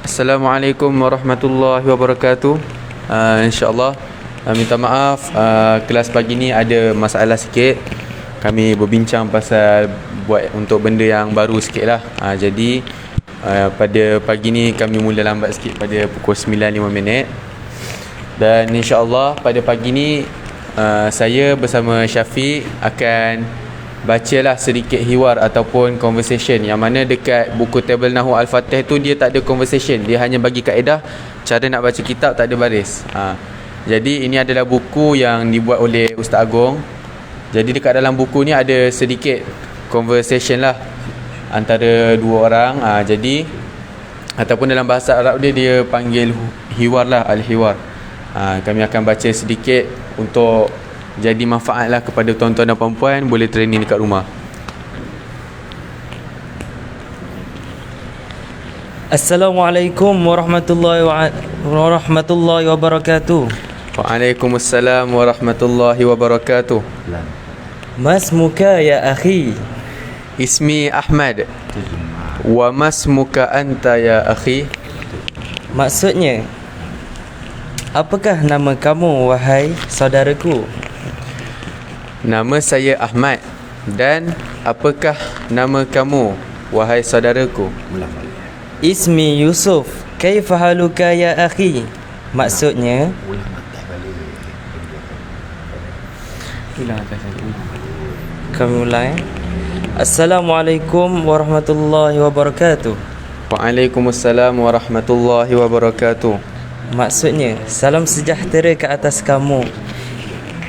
Assalamualaikum warahmatullahi wabarakatuh. InsyaAllah minta maaf, kelas pagi ni ada masalah sikit. Kami berbincang pasal buat untuk benda yang baru sikit lah. Jadi pada pagi ni kami mula lambat sikit pada pukul 9.05. Dan insyaAllah pada pagi ni saya bersama Syafiq akan bacalah sedikit hiwar ataupun conversation, yang mana dekat buku tabel Nahwu Al-Fatih tu dia tak ada conversation, dia hanya bagi kaedah cara nak baca kitab, tak ada baris. Jadi ini adalah buku yang dibuat oleh Ustaz Agong. Jadi dekat dalam buku ni ada sedikit conversation lah antara dua orang. Jadi ataupun dalam bahasa Arab dia panggil hiwar lah, al-hiwar. Kami akan baca sedikit untuk jadi manfaat lah kepada tuan-tuan dan puan-puan, boleh training dekat rumah. Assalamualaikum warahmatullahi wabarakatuh. Waalaikumsalam warahmatullahi wabarakatuh. Masmuka ya akhi? Ismi Ahmad. Wa masmuka anta ya akhi? Maksudnya, apakah nama kamu wahai saudaraku? Nama saya Ahmad. Dan apakah nama kamu wahai saudaraku? Ismi Yusuf. Kaifa haluka ya akhi? Maksudnya, kami mulai. Assalamualaikum warahmatullahi wabarakatuh. Waalaikumsalam warahmatullahi wabarakatuh. Maksudnya, salam sejahtera ke atas kamu.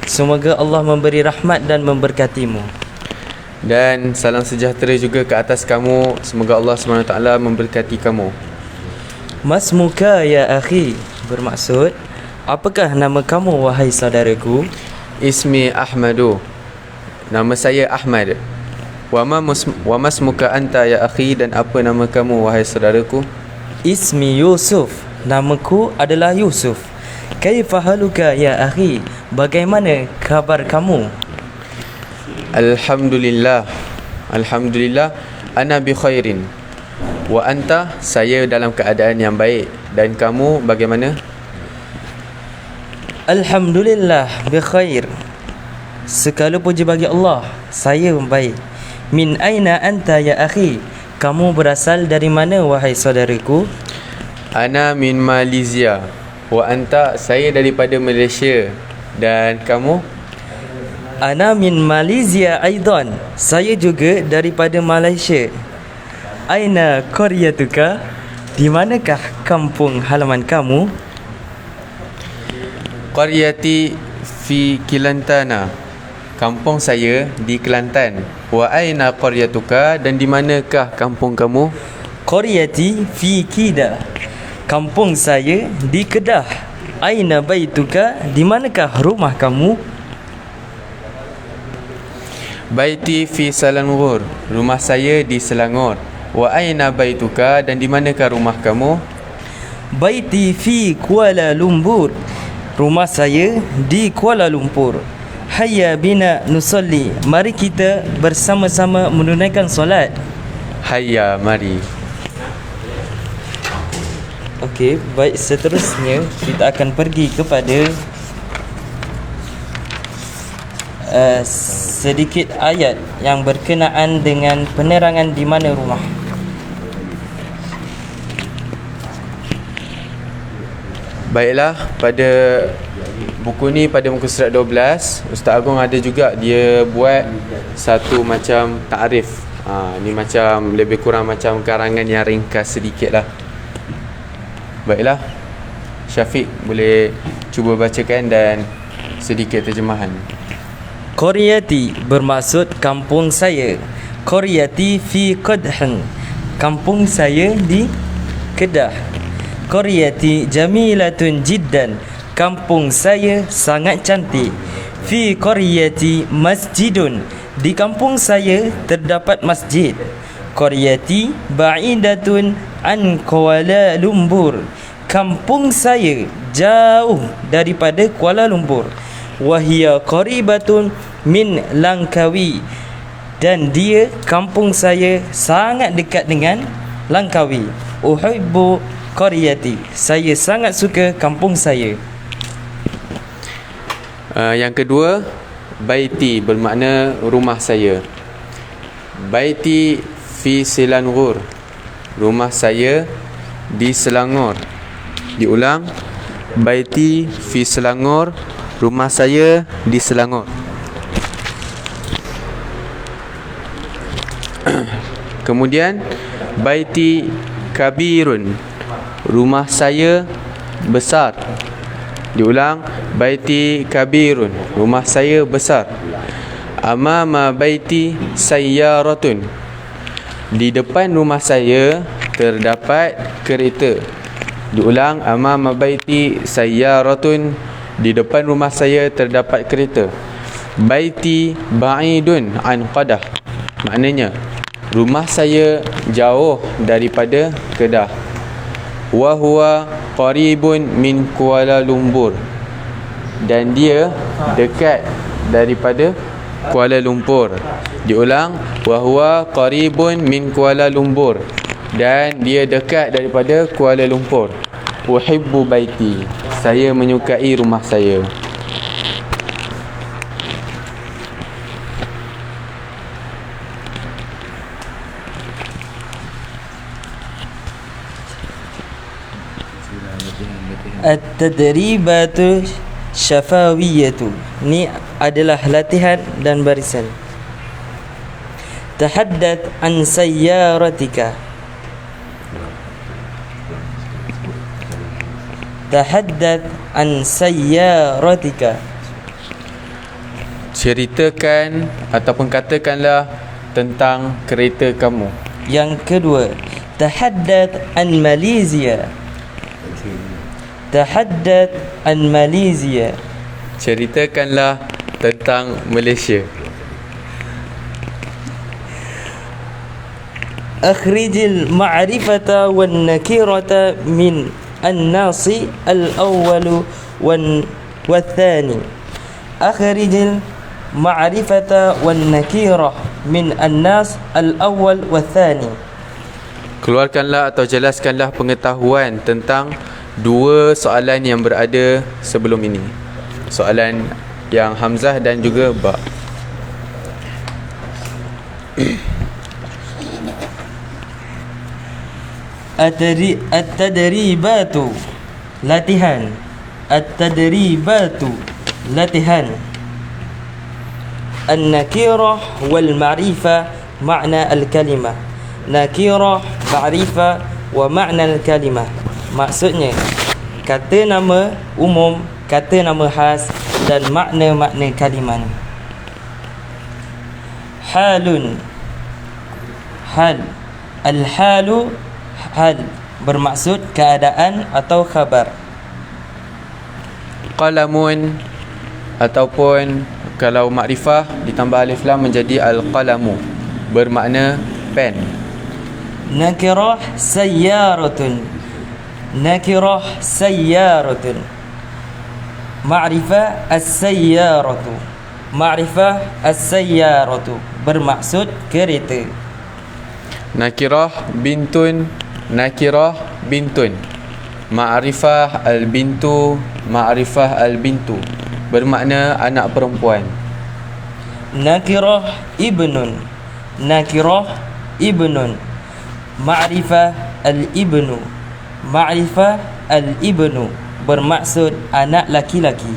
Semoga Allah memberi rahmat dan memberkatimu. Dan salam sejahtera juga ke atas kamu. Semoga Allah SWT memberkati kamu. Masmuka ya akhi bermaksud, apakah nama kamu wahai saudaraku? Ismi Ahmadu. Nama saya Ahmad. Wa masmuka anta ya akhi, dan apa nama kamu wahai saudaraku? Ismi Yusuf. Namaku adalah Yusuf. Kaifa haluka ya akhi? Bagaimana kabar kamu? Alhamdulillah. Alhamdulillah. Ana bi khairin. Wa anta, saya dalam keadaan yang baik. Dan kamu bagaimana? Alhamdulillah bi khair. Segala puji bagi Allah, saya baik. Min aina anta ya akhi? Kamu berasal dari mana wahai saudaraku? Ana min Malaysia. Wa anta, saya daripada Malaysia. Dan kamu? Ana min Malaysia aidan. Saya juga daripada Malaysia. Aina qaryatuka? Di manakah kampung halaman kamu? Qaryati fi Kilantana. Kampung saya di Kelantan. Wa aina qaryatuka? Dan di manakah kampung kamu? Qaryati fi Kedah. Kampung saya di Kedah. Aina baituka? Di manakah rumah kamu? Baiti fi Selangor. Rumah saya di Selangor. Wa aina baituka? Dan di manakah rumah kamu? Baiti fi Kuala Lumpur. Rumah saya di Kuala Lumpur. Hayya bina nusalli. Mari kita bersama-sama menunaikan solat. Hayya, mari. Okey, baik, seterusnya kita akan pergi kepada sedikit ayat yang berkenaan dengan penerangan di mana rumah. Baiklah, pada buku ni, pada muka surat 12, Ustaz Agong ada juga dia buat satu macam takrif. Ni macam lebih kurang macam karangan yang ringkas sedikit lah. Baiklah, Syafiq boleh cuba bacakan dan sedikit terjemahan. Qaryati bermaksud kampung saya. Qaryati fi Qadhan. Kampung saya di Kedah. Qaryati jamilatun jiddan. Kampung saya sangat cantik. Fi qaryati masjidun. Di kampung saya terdapat masjid. Qaryati ba'idatun an Kuala Lumpur. Kampung saya jauh daripada Kuala Lumpur. Wahia qaribatun min Langkawi. Dan dia, kampung saya sangat dekat dengan Langkawi. Uhibbu qaryati. Saya sangat suka kampung saya. Yang kedua, baiti bermakna rumah saya. Baiti fi Selangor. Rumah saya di Selangor. Diulang, baiti fi Selangor. Rumah saya di Selangor. Kemudian baiti kabirun. Rumah saya besar. Diulang, baiti kabirun. Rumah saya besar. Amama baiti sayyaratun. Di depan rumah saya terdapat kereta. Diulang, amama baiti sayyaratun. Di depan rumah saya terdapat kereta. Baiti ba'idun an Qadah. Maknanya, rumah saya jauh daripada Kedah. Wa huwa qaribun min Kuala Lumpur. Dan dia dekat daripada Kuala Lumpur. Diulang, wa huwa qaribun min Kuala Lumpur. Dan dia dekat daripada Kuala Lumpur. Uhibbu baiti. Saya menyukai rumah saya. At-tadribatu syafawiyatu. Ni adalah latihan dan barisan. Tahaddath an sayyaratika. Tahaddath an sayyaratika. Ceritakan ataupun katakanlah tentang kereta kamu. Yang kedua, tahaddath an Malaysia. Tahaddath an Malaysia. Ceritakanlah tentang Malaysia. Akhrijil ma'rifata wan nakirata min an-nasi al-awwal wan wathani. Akhrijil ma'rifata wan nakirah min an-nas al-awwal wathani. Keluarkanlah atau jelaskanlah pengetahuan tentang dua soalan yang berada sebelum ini. Soalan yang hamzah dan juga ba. At-tadribatu latihan. At-tadribatu latihan. An-nakirah wal ma'rifah makna al-kalimah. Nakirah, ma'rifah wa makna al-kalimah. Maksudnya, kata nama umum, kata nama khas dan makna-makna kalimah. Halun. Hal. Al-halu hal bermaksud keadaan atau khabar. Qalamun ataupun kalau makrifah ditambah alif lam menjadi al-qalamu, bermakna pen. Nakirah sayyaratun. Nakirah sayyaratun. Ma'rifah as-sayyaratu. Ma'rifah as-sayyaratu bermaksud kereta. Nakirah bintun. Nakirah bintun. Ma'rifah al-bintu. Ma'rifah al-bintu bermakna anak perempuan. Nakirah ibnun. Nakirah ibnun. Ma'rifah al-ibnu. Ma'rifah al-ibnu bermaksud anak laki-laki.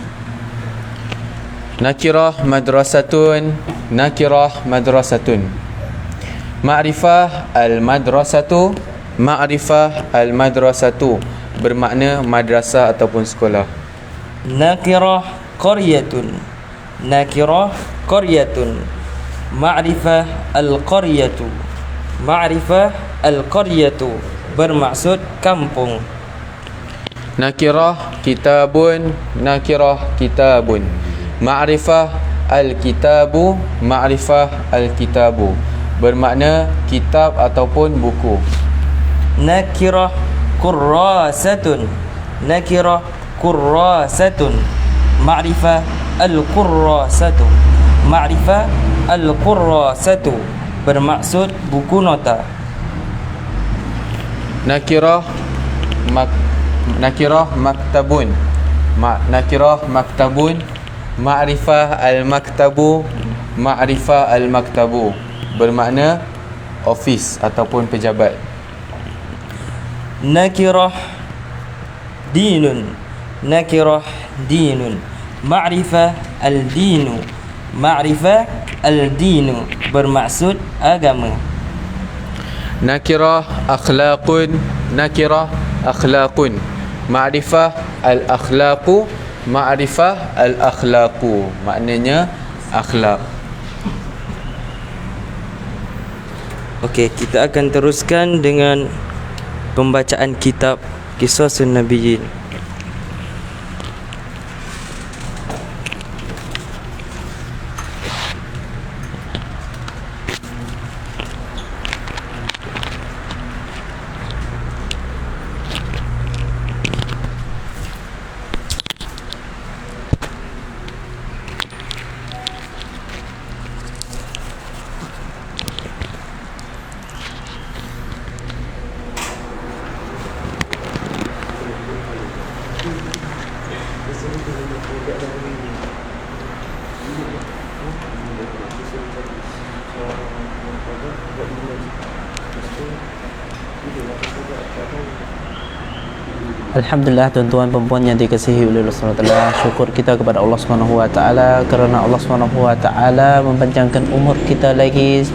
Nakirah madrasatun. Nakirah madrasatun. Ma'rifah al-madrasatu. Ma'rifah al-madrasatu bermakna madrasah ataupun sekolah. Nakirah qaryatun. Nakirah qaryatun. Ma'rifah al-qaryatu. Ma'rifah al-qaryatu bermaksud kampung. Nakirah kitabun. Nakirah kitabun. Ma'rifah al-kitabu. Ma'rifah al-kitabu bermakna kitab ataupun buku. Nakirah kurrasatun. Nakirah kurrasatun. Ma'rifah al-kurrasatu. Ma'rifah al-kurrasatu bermaksud buku nota. Nakirah nakirah maktabun. Nakirah maktabun. Ma'rifah al-maktabu. Ma'rifah al-maktabu bermakna office ataupun pejabat. Nakirah dinun. Nakirah dinun. Ma'rifah al-dinu. Ma'rifah al-dinu bermaksud agama. Nakirah akhlaqun. Nakirah akhlaqun. Ma'rifah al-akhlaqu. Ma'rifah al-akhlaqu maknanya akhlak. Okey, kita akan teruskan dengan pembacaan kitab Qisasun Nabiyyin. Alhamdulillah tuan-tuan dan puan yang dikasihi oleh Allah SWT. Syukur kita kepada Allah SWT kerana Allah SWT mempanjangkan umur kita lagi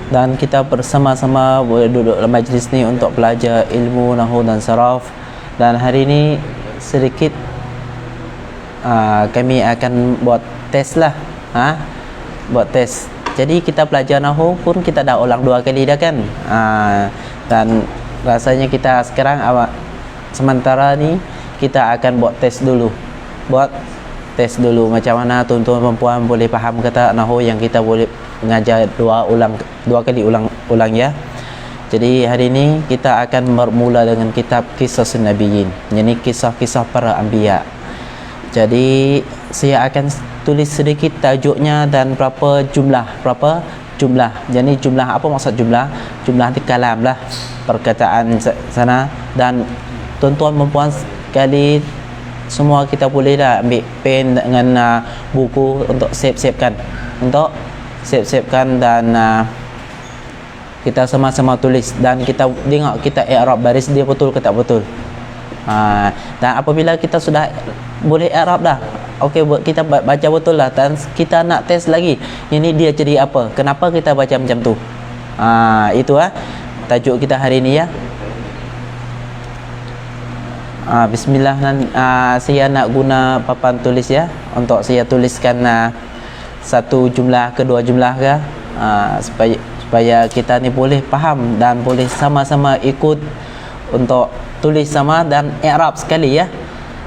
dan kita bersama-sama boleh duduk dalam majlis ni untuk belajar ilmu nahwu dan saraf. Dan hari ini sedikit kami akan buat test lah, buat test. Jadi kita belajar nahwu pun kita dah ulang 2 kali dah kan, dan rasanya kita sekarang sementara ni kita akan buat test dulu. Buat test dulu macam mana tuan-tuan dan puan boleh faham kata nahwu yang kita boleh mengajar 2 kali ulang ya. Jadi hari ini kita akan bermula dengan kitab Qisasun Nabiyyin, yakni kisah-kisah para anbiya. Jadi saya akan tulis sedikit tajuknya dan berapa jumlah. Jadi jumlah apa maksud jumlah? Jumlah di kalam lah, perkataan sana. Dan tuan-tuan dan puan sekali semua kita boleh dah ambil pen dengan buku untuk siap-siapkan dan kita sama-sama tulis dan kita tengok kita i'rab baris dia betul ke tak betul. Dan apabila kita sudah boleh i'rab dah, okey, kita baca betul lah, dan kita nak test lagi ini dia jadi apa, kenapa kita baca macam tu. Itu tajuk kita hari ini ya. Bismillah. Saya nak guna papan tulis ya, untuk saya tuliskan satu jumlah ke 2 jumlah ke, supaya kita ni boleh faham dan boleh sama-sama ikut untuk tulis sama dan i'rab sekali ya.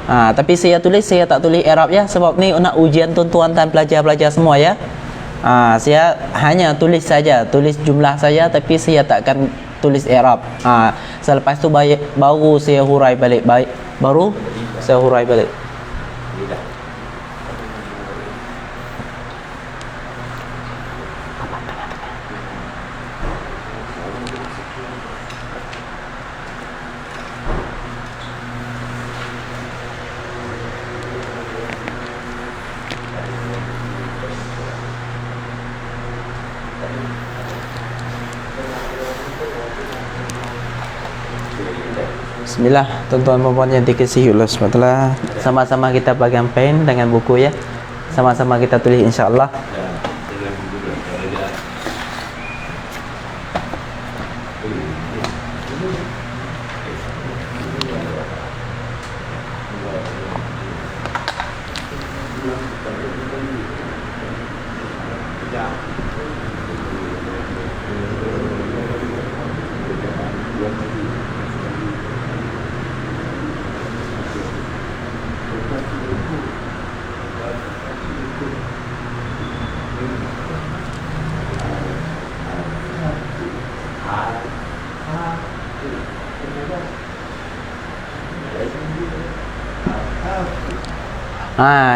Tapi saya tak tulis i'rab ya, sebab ni nak ujian tuan-tuan dan pelajar-pelajar semua ya. Saya hanya tulis saja, tulis jumlah saja, tapi saya takkan tulis i'rab. Selepas tu baru saya hurai balik. Bismillah, tuan-tuan dan puan yang dikasihi Allah SWT. Sama-sama kita pegang pen dengan buku ya. Sama-sama kita tulis insya-Allah.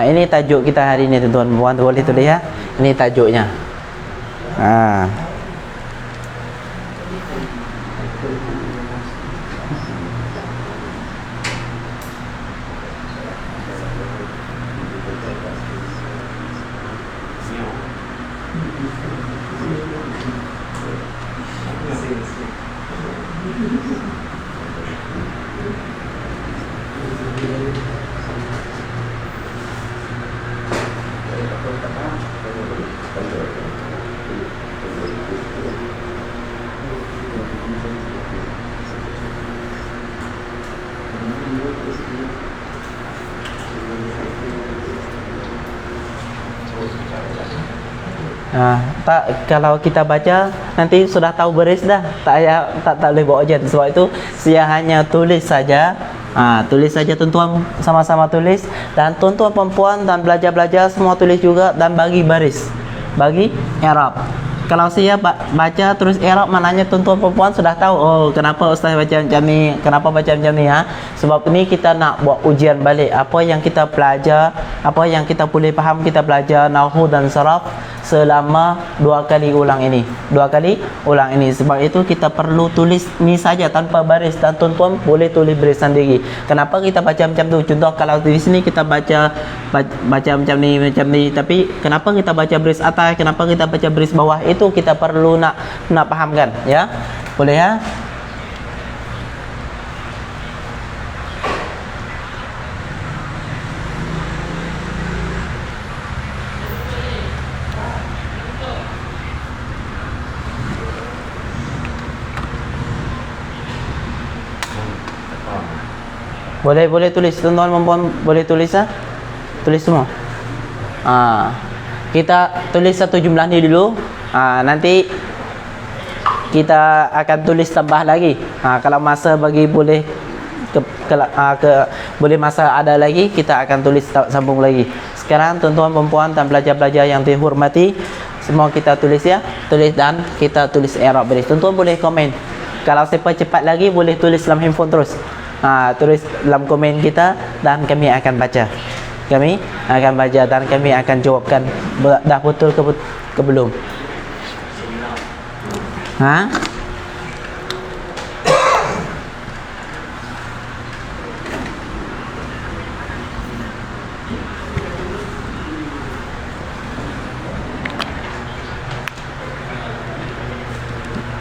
Ini tajuk kita hari ini tuan-tuan puan, boleh tulis ya. Ini tajuknya. Tak, kalau kita baca nanti sudah tahu baris dah, tak boleh buat ujian. Sebab itu saya hanya tulis saja. Tulis saja tuan-tuan, sama-sama tulis, dan tuan-tuan perempuan dan belajar-belajar semua tulis juga dan bagi baris, bagi i'rab. Kalau saya baca terus i'rab, maknanya tuan-tuan perempuan sudah tahu, oh kenapa ustaz baca macam ni, kenapa baca macam ni, sebab ini kita nak buat ujian balik. Apa yang kita belajar, apa yang kita boleh faham, kita belajar nahwu dan saraf selama 2 kali ulang ini. 2 kali ulang ini. Sebab itu kita perlu tulis ni saja tanpa baris, dan tuan-tuan boleh tulis baris sendiri. Kenapa kita baca macam tu? Contoh kalau di sini kita baca macam ni, tapi kenapa kita baca baris atas, kenapa kita baca baris bawah, itu kita perlu nak fahamkan, ya. Boleh ya? Boleh tulis, tuan-tuan perempuan boleh tulis tulis semua. Kita tulis satu jumlah ni dulu. Nanti kita akan tulis tambah lagi. Kalau masa bagi boleh boleh masa ada lagi, kita akan tulis sambung lagi. Sekarang tuan-tuan perempuan dan pelajar-pelajar yang dihormati, semua kita tulis ya. Tulis dan kita tulis i'rab baris. Tuan-tuan boleh komen. Kalau siapa cepat lagi boleh tulis dalam handphone terus. Tulis dalam komen kita dan kami akan baca. Kami akan baca dan kami akan jawabkan dah betul ke belum.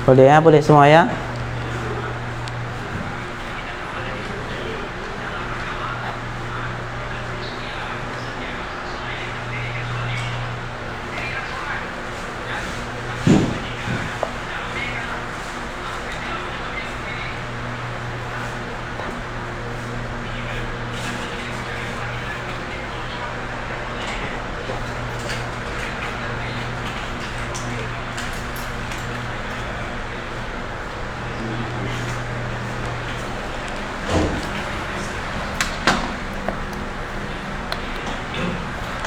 Boleh ya, boleh semua ya.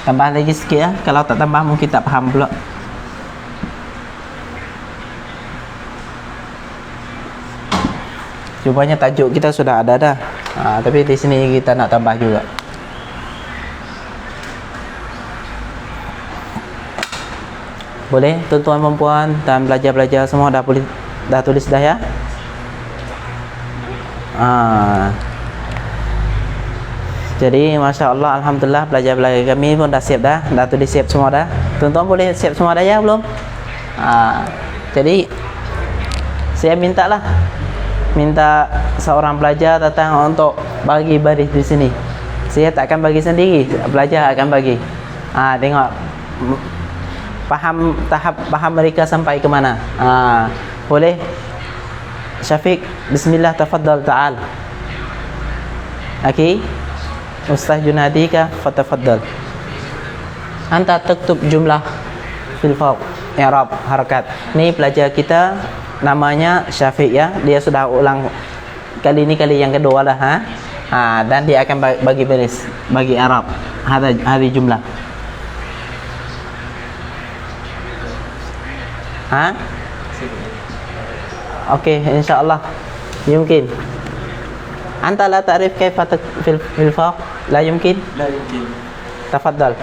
Tambah lagi sikit ya. Kalau tak tambah mungkin tak faham pula. Rupanya tajuk kita sudah ada dah. Tapi di sini kita nak tambah juga. Boleh tuan-tuan perempuan dan belajar-belajar semua dah tulis dah ya. Jadi Masya Allah, Alhamdulillah belajar-belajar kami pun dah siap dah tulis siap semua dah. Tuan-tuan boleh siap semua dah ya belum? Jadi saya minta seorang pelajar datang untuk bagi baris di sini. Saya tak akan bagi sendiri, pelajar akan bagi. Tengok tahap faham mereka sampai ke mana. Boleh Syafiq, bismillah, tafaddal ta'al. Okey, Ustaz Junadi ka, fatafaddal. Anta taktub jumlah fil fawq, i'rab, harakat. Ni pelajar kita namanya Syafiq ya. Dia sudah ulang kali ini kali yang kedua lah dan dia akan bagi baris, bagi i'rab hari jumlah. Okey, insyaallah mungkin. Anta la ta'rif kaifa fil fawq? La yumkin? La yumkin. Tafaddal.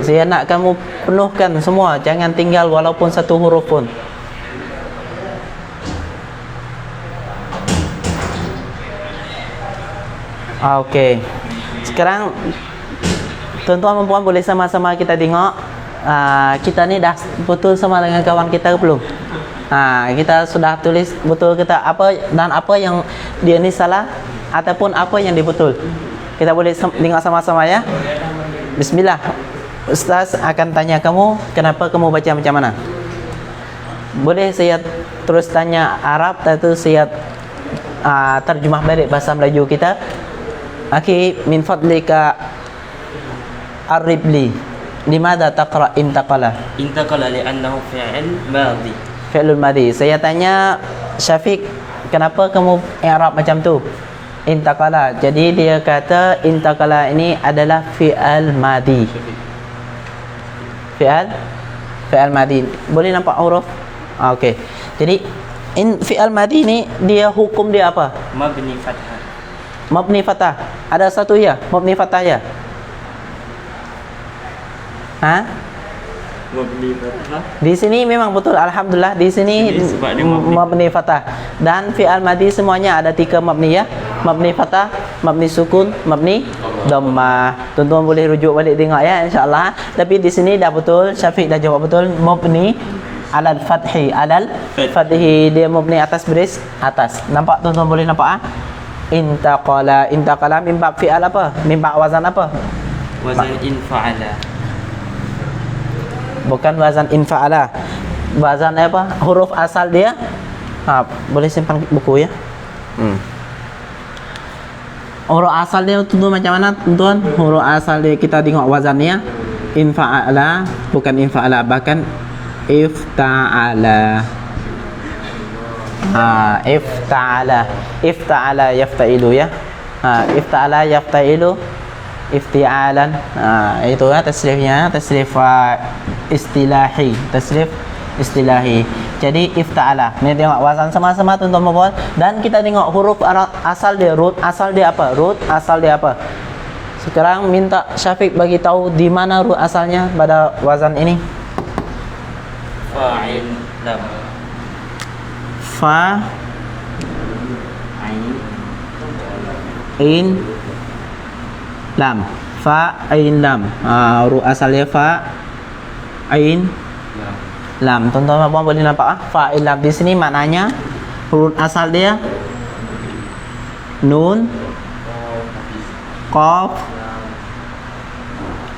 Saya nak kamu penuhkan semua, jangan tinggal walaupun satu huruf pun. Okey. Sekarang Tuan-tuan dan puan boleh sama-sama kita tengok kita ni dah betul sama dengan kawan kita ke belum? Kita sudah tulis betul kita apa dan apa yang dia ni salah ataupun apa yang dia betul. Kita boleh tengok sama-sama ya. Bismillah. Ustaz akan tanya kamu, kenapa kamu baca macam mana? Boleh saya terus tanya Arab atau saya terjemah balik bahasa Melayu kita? Akhi, min fadlika aribli. Limadha taqra intaqala? Intaqala li'annahu fi'il madhi. Fi'lul madhi. Saya tanya Syafiq, kenapa kamu i'rab macam tu? Intaqala. Jadi dia kata intaqala ini adalah fi'al madhi. Fi'al madhi. Boleh nampak huruf? Okey. Jadi fi'al madhi ni dia hukum dia apa? Mabni fathah. Mabni fathah. Ada satu ya, mabni fathah ya. Mabni fathah. Di sini memang betul, alhamdulillah di sini sebab dia mabni. mabni fathah. Dan fi'al madhi semuanya ada 3 mabni ya. Mabni fathah, mabni sukun, mabni dhammah. Tuan-tuan boleh rujuk balik tengok ya insya-Allah. Tapi di sini dah betul, Syafiq dah jawab betul, mabni alal fathi, alal fathi, dia mabni atas baris atas. Nampak tuan-tuan boleh nampak Intaqala min bab fi'al apa? Min bab wazan apa? Wazan infa'ala. Bukan wazan infa'ala. Wazan apa? Huruf asal dia. Boleh simpan buku ya. Huruf asal dia tuan macam mana tuan? Huruf asal dia kita tengok wazannya infa'ala, bukan infa'ala, bahkan ifta'ala. Ifta'ala yafta'ilu ya. Ifta'ala yafta'ilu ifti'alan. Itu ya tasrifnya, tasrif istilahi, tasrif istilahi. Jadi ifta'ala. Ni tengok wazan sama-sama tuan-tuan puan, dan kita tengok huruf asal dia, root asal dia apa? Root asal dia apa? Sekarang minta Syafiq bagi tahu di mana root asalnya pada wazan ini. Fa'il lam. Fa in lam. Fa ain lam. Huruf asalnya fa ain lam. Tuan-tuan puan boleh nampak fa ain lam di sini maknanya huruf asal dia nun, qaf,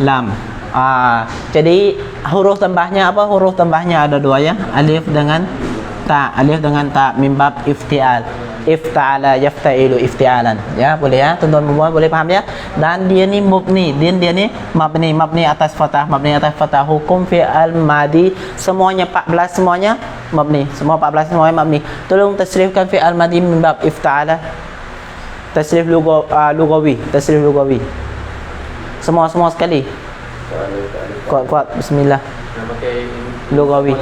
lam. Jadi huruf tambahnya apa? Huruf tambahnya ada 2 ya. Alif dengan ta. Alif dengan ta min bab iftial. Ifta'ala yafta'ilu ifti'alan. Ya, boleh ya. Tuan-tuan semua boleh faham ya. Dan dia ni mubni, dia ni mabni atas fathah, mabni atas fathah. Hukum fi'al madhi semuanya 14 semuanya mabni. Semua 14 semuanya mabni. Tolong tasrifkan fi'al madhi min bab ifta'ala. Tasrif lugawi, tasrif lugawi. Semua sekali. Kuat bismillah. Lugawi.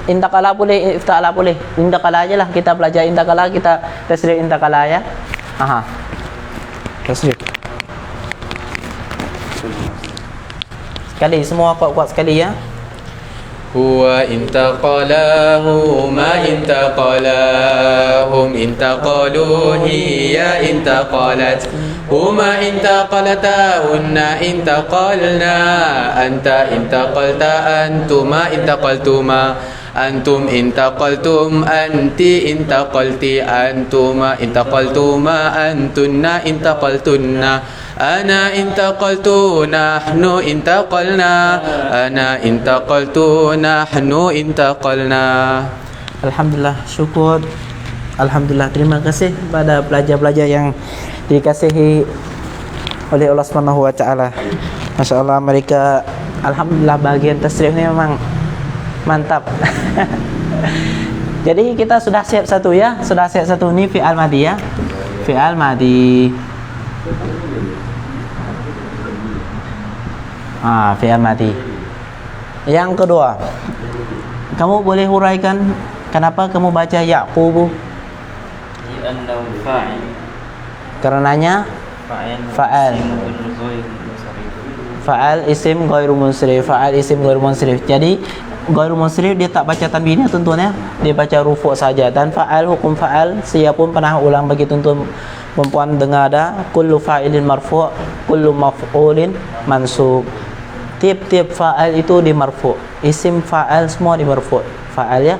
Intaqala boleh, ifta'ala boleh. Intaqala aja lah, kita belajar intaqala, kita tasrif intaqala ya. Tasrif. Sekali semua kuat-kuat sekali ya. Huwa intaqalahu ma intaqalahum intaqalu hiya intaqalat huma intaqalata unna intaqalna anta intaqalta antuma intaqaltuma antum intaqaltum anti intaqalti antuma intaqaltuma antunna intaqaltunna ana intaqaltu nahnu intaqalna ana intaqaltu nahnu intaqalna. Alhamdulillah, syukur. Alhamdulillah, terima kasih pada pelajar-pelajar yang dikasihi oleh Allah Subhanahu wa taala. Masya-Allah mereka alhamdulillah bahagian tasrif ni memang mantap. Jadi kita sudah siap satu ya, sudah siap satu ni fi'al madhi ya. Fi'al madhi. Fi'al madhi. Yang kedua, kamu boleh huraikan kenapa kamu baca Yaqubu? Li'annahu fa'il. Karenanya fa'al. Fa'al isim ghairu munsharif. Fa'al isim ghairu munsharif. Jadi ghairu munsharif dia tak baca tanwinnya tuan-tuan ya. Dia baca rufu' saja. Dan fa'al, hukum fa'al, saya pun pernah ulang bagi tuan-tuan Perempuan dengar dah, kullu fa'ilin marfu', kullu maf'ulin mansub. Tiap-tiap fa'al itu di marfu'. Isim fa'al semua di marfu'. Fa'al ya.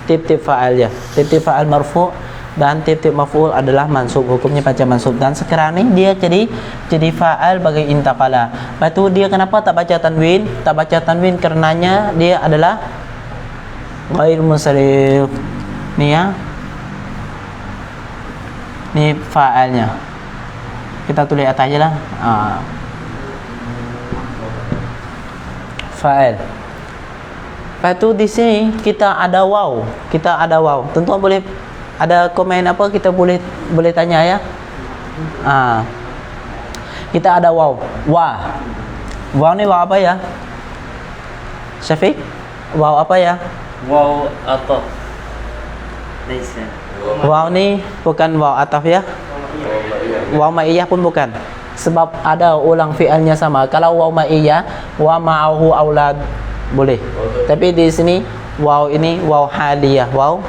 Tiap-tiap fa'al ya. Tiap-tiap fa'al marfu' dan tiap-tiap maf'ul adalah mansub. Hukumnya baca mansub. Dan sekarang ni dia jadi fa'al bagi intaqala. Lepas tu dia kenapa tak baca tanwin? Tak baca tanwin karenanya dia adalah ghair munsharif. Ni ya. Ni fa'alnya. Kita tulis atas je lah. Fa'al. Lepas tu di sini kita ada waw. Kita ada waw. Tuan-tuan boleh ada komen apa kita boleh tanya ya. Kita ada waw. Waw ni waw apa ya? Syafiq? Waw apa ya? Waw ataf. Laisa. Waw ni bukan waw ataf ya. Waw ma'iyah pun bukan. Sebab ada ulang fi'alnya sama. Kalau waw ma'iyah, wa ma'ahu aulad boleh. Tapi di sini waw ini waw haliyah. Waw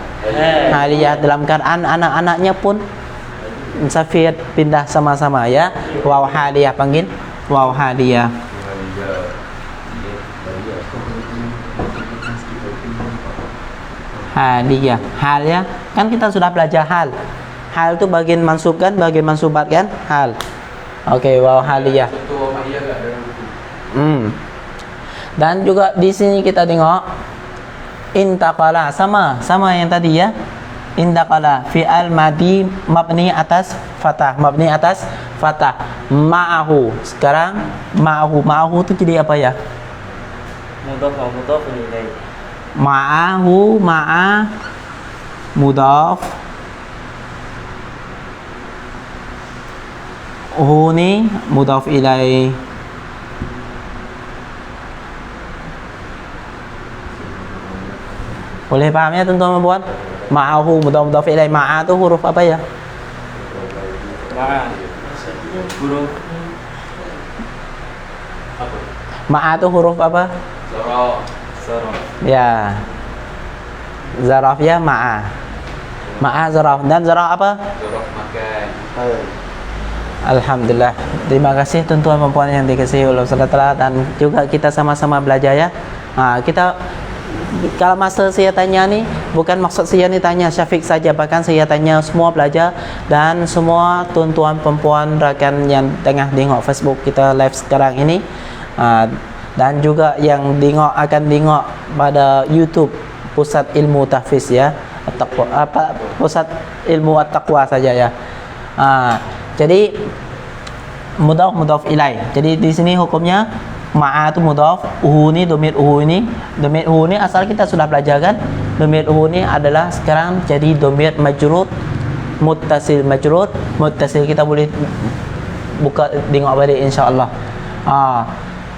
haliyah dalam keadaan anak-anaknya pun musafir pindah sama-sama ya. Waw haliyah panggil waw haliyah. Haliyah. Hal ya. Kan kita sudah belajar hal. Hal itu bagian mansub kan, bagian mansubat kan? Hal. Okey, waw haliyah. Dan juga di sini kita tengok intaqala sama yang tadi ya. Intaqala fi'al madi mabni atas fathah, ma'ahu. Sekarang ma'ahu tu jadi apa ya? Mudhaf wa mudhaf ilaih. Ma'ahu mudhaf. Ni mudhaf ilaih. Boleh faham ya tuan-tuan dan puan? Ma'ahu mudhaf ilaih. Ma'a tu huruf apa ya? Huruf Ma'a tu huruf apa? saraf. Ya. Zaraf ya, ma'a. Ma'a zaraf. Dan zaraf apa? Zaraf makan. Alhamdulillah. Terima kasih tuan-tuan dan puan yang dikasihi oleh Allah Taala, dan juga kita sama-sama belajar ya. Kita kalau masa saya tanya ni bukan maksud saya ni tanya Syafiq saja, bahkan saya tanya semua pelajar dan semua tuan-tuan perempuan rakan yang tengah tengok Facebook kita live sekarang ini. Dan juga yang akan tengok pada YouTube Pusat Ilmu Tahfiz ya, Pusat Ilmu At-Taqwa saja ya. Jadi mudhaf ilaih. Jadi di sini hukumnya ma'a tu mudhaf, ni domir ni asal kita sudah belajar kan. Domir ni adalah sekarang jadi domir majrur muttasil. Muttasil kita boleh buka tengok balik insya-Allah.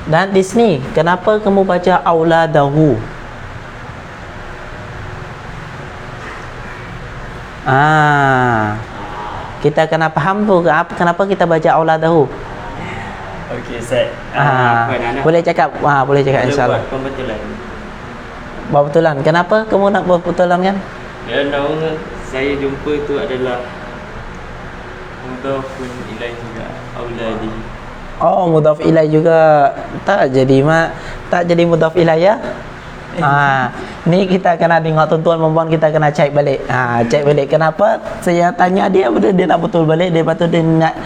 Dan di sini kenapa kamu baca auladahu? Kita kena faham tu kenapa kita baca auladahu. Okey, Ustaz. Boleh cakap insya-Allah. Pembetulan. Pembetulan. Kenapa kamu nak buat pembetulan kan? Kerana saya jumpa itu adalah mudhafun ilaih juga, auladi. Oh, mudhaf ilaih juga. Tak jadi mudhaf ilaih ya. Ni kita kena tengok tuan-tuan perempuan, kita kena cek balik. Cek balik kenapa saya tanya dia nak betul balik. Dia patut dia nak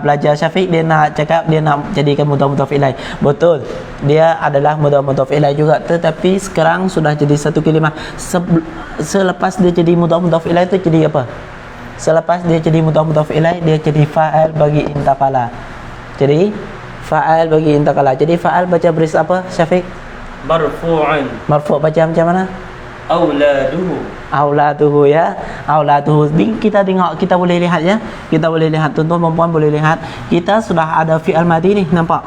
belajar Syafiq, dia nak cakap dia nak jadikan mudhaf ilaih. Betul. Dia adalah mudhaf ilaih juga, tetapi sekarang sudah jadi satu kalimah. Selepas dia jadi mudhaf ilaih tu jadi apa? Selepas dia jadi mudhaf ilaih, dia jadi fa'al bagi intaqala. Jadi fa'al bagi intaqala. Jadi fa'al baca baris apa Syafiq? Marfu'an. Marfu' baca macam mana? Auladuhu ya. Auladuhu. Kita tengok, kita boleh lihat ya. Kita boleh lihat, tuan-tuan perempuan boleh lihat. Kita sudah ada fi'al madi ni, nampak?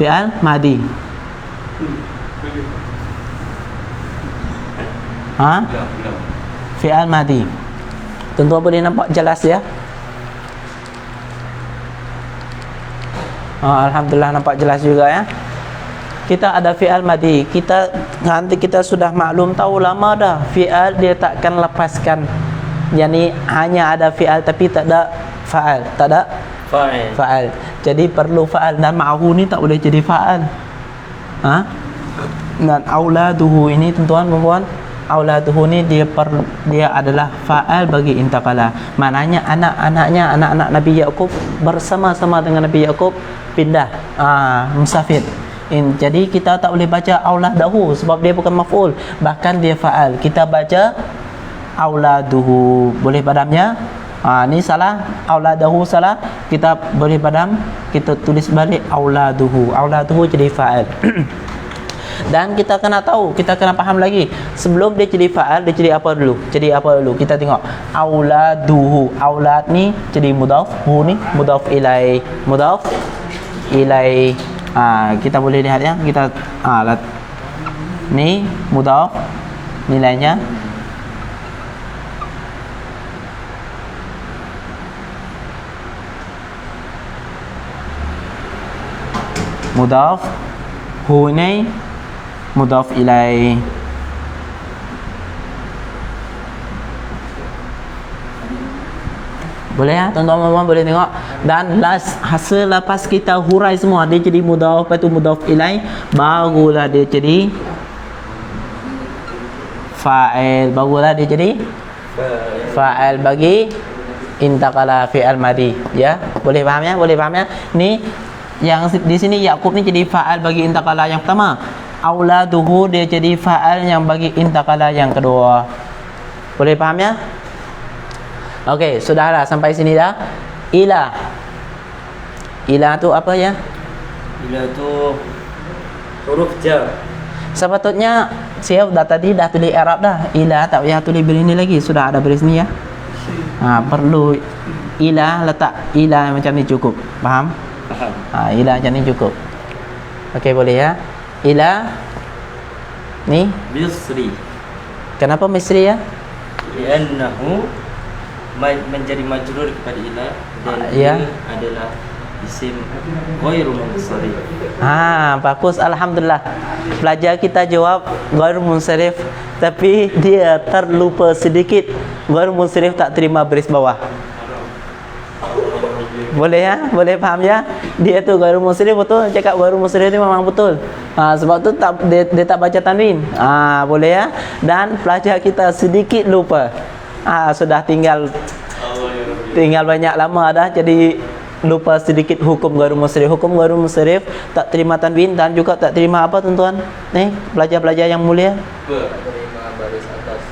Fi'al madi. Fi'al madi. Tuan-tuan boleh nampak jelas ya. Alhamdulillah nampak jelas juga ya. Kita ada fi'al madi. Nanti kita sudah maklum tahu lama dah fi'al dia takkan lepaskan Yani hanya ada fi'al tapi tak ada fa'al. Tak ada Fa'il. fa'al. Jadi perlu fa'al, dan ma'ahu ni tak boleh jadi fa'al. Ha? Dan auladuhu ini tuan-tuan perempuan, auladuhu ni dia adalah fa'al bagi intakala. Maknanya anak-anak Nabi Yaqub bersama-sama dengan Nabi Yaqub pindah musafir. Jadi kita tak boleh baca auladahu sebab dia bukan maf'ul, bahkan dia fa'al. Kita baca auladuhu. Boleh padamnya? Ni salah, auladahu salah. Kita boleh padam, kita tulis balik auladuhu. Auladuhu jadi fa'al. Dan kita kena tahu, kita kena faham lagi, sebelum dia jadi fa'al, dia jadi apa dulu? Jadi apa dulu? Kita tengok auladuhu. Aulad ni jadi mudhaf, hu ni mudhaf ilai. Mudhaf ilai. Kita boleh lihat ya. Kita ni mudhaf, nilainya mudhaf, hu ni mudhaf ilai. Boleh ya tuan-tuan boleh tengok. Dan hasil lepas kita hurai semua, dia jadi mudhaf, lepas tu mudhaf ilai, barulah dia jadi fa'il. Barulah dia jadi fa'il bagi intakala fi'al madi. Ya, boleh faham ya? Boleh faham ya? Ni yang di sini Yaqub ni jadi fa'al bagi intakala yang pertama. Auladuhu dia jadi fa'al yang bagi intakala yang kedua. Boleh faham ya? Okey, sudahlah sampai sini dah. Ila. Ila tu apa ya? Ila tu huruf jar. Sepatutnya saya tadi dah tulis i'rab dah. Ila tak payah tulis baris ni lagi. Sudah ada baris ni ya. Perlu ila, letak ila macam ni cukup. Faham? Faham. Ila macam ni cukup. Okey, boleh ya. Ila ni Misri. kenapa Misri ya? Li'annahu menjadi majrur kepada ila dan ya. dia adalah isim ghairu munsharif. Bagus, alhamdulillah. Pelajar kita jawab ghairu munsharif, tapi dia terlupa sedikit. Ghairu munsharif tak terima baris bawah. Boleh ya? Boleh faham ya? Dia tu ghairu munsharif betul, cakap ghairu munsharif ni memang betul. Sebab tu dia tak baca tanwin. Boleh ya? Dan pelajar kita sedikit lupa. Sudah tinggal banyak lama dah, jadi lupa sedikit hukum ghairu munsharif. Hukum ghairu munsharif tak terima tanwin dan juga tak terima apa tuan-tuan? Ni pelajar-pelajar yang mulia. Terima baris atas,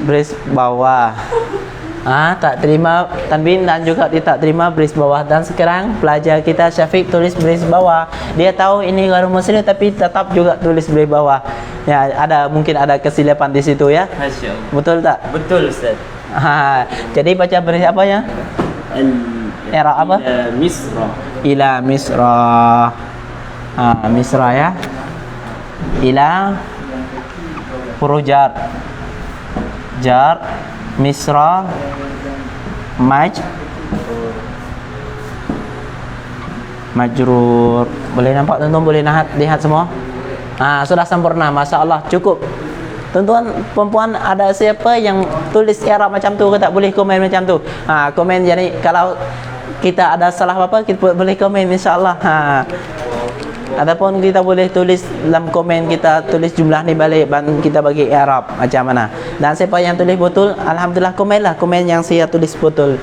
baris bawah. Tak terima tanwin dan juga dia tak terima baris bawah. Dan sekarang pelajar kita Syafiq tulis baris bawah. Dia tahu ini ghairu munsharif tapi tetap juga tulis baris bawah. Ya, mungkin ada kesilapan di situ ya. Masyaallah. Betul tak? Betul Ustaz. Jadi baca baris apa ya? I'rab apa? Misra. Ila Misra. Misra ya. Ila huruf jar. Jar Misra majrur. Boleh nampak tuan-tuan, boleh lihat semua? Sudah sempurna, masya-Allah, cukup. Tuan-tuan perempuan, ada siapa yang tulis i'rab macam tu ke tak? Boleh komen macam tu. Komen, jadi kalau kita ada salah apa kita boleh komen insya-Allah. Adapun kita boleh tulis dalam komen, kita tulis jumlah ni balik dan kita bagi i'rab macam mana. Dan siapa yang tulis betul, alhamdulillah, komenlah, komen yang saya tulis betul.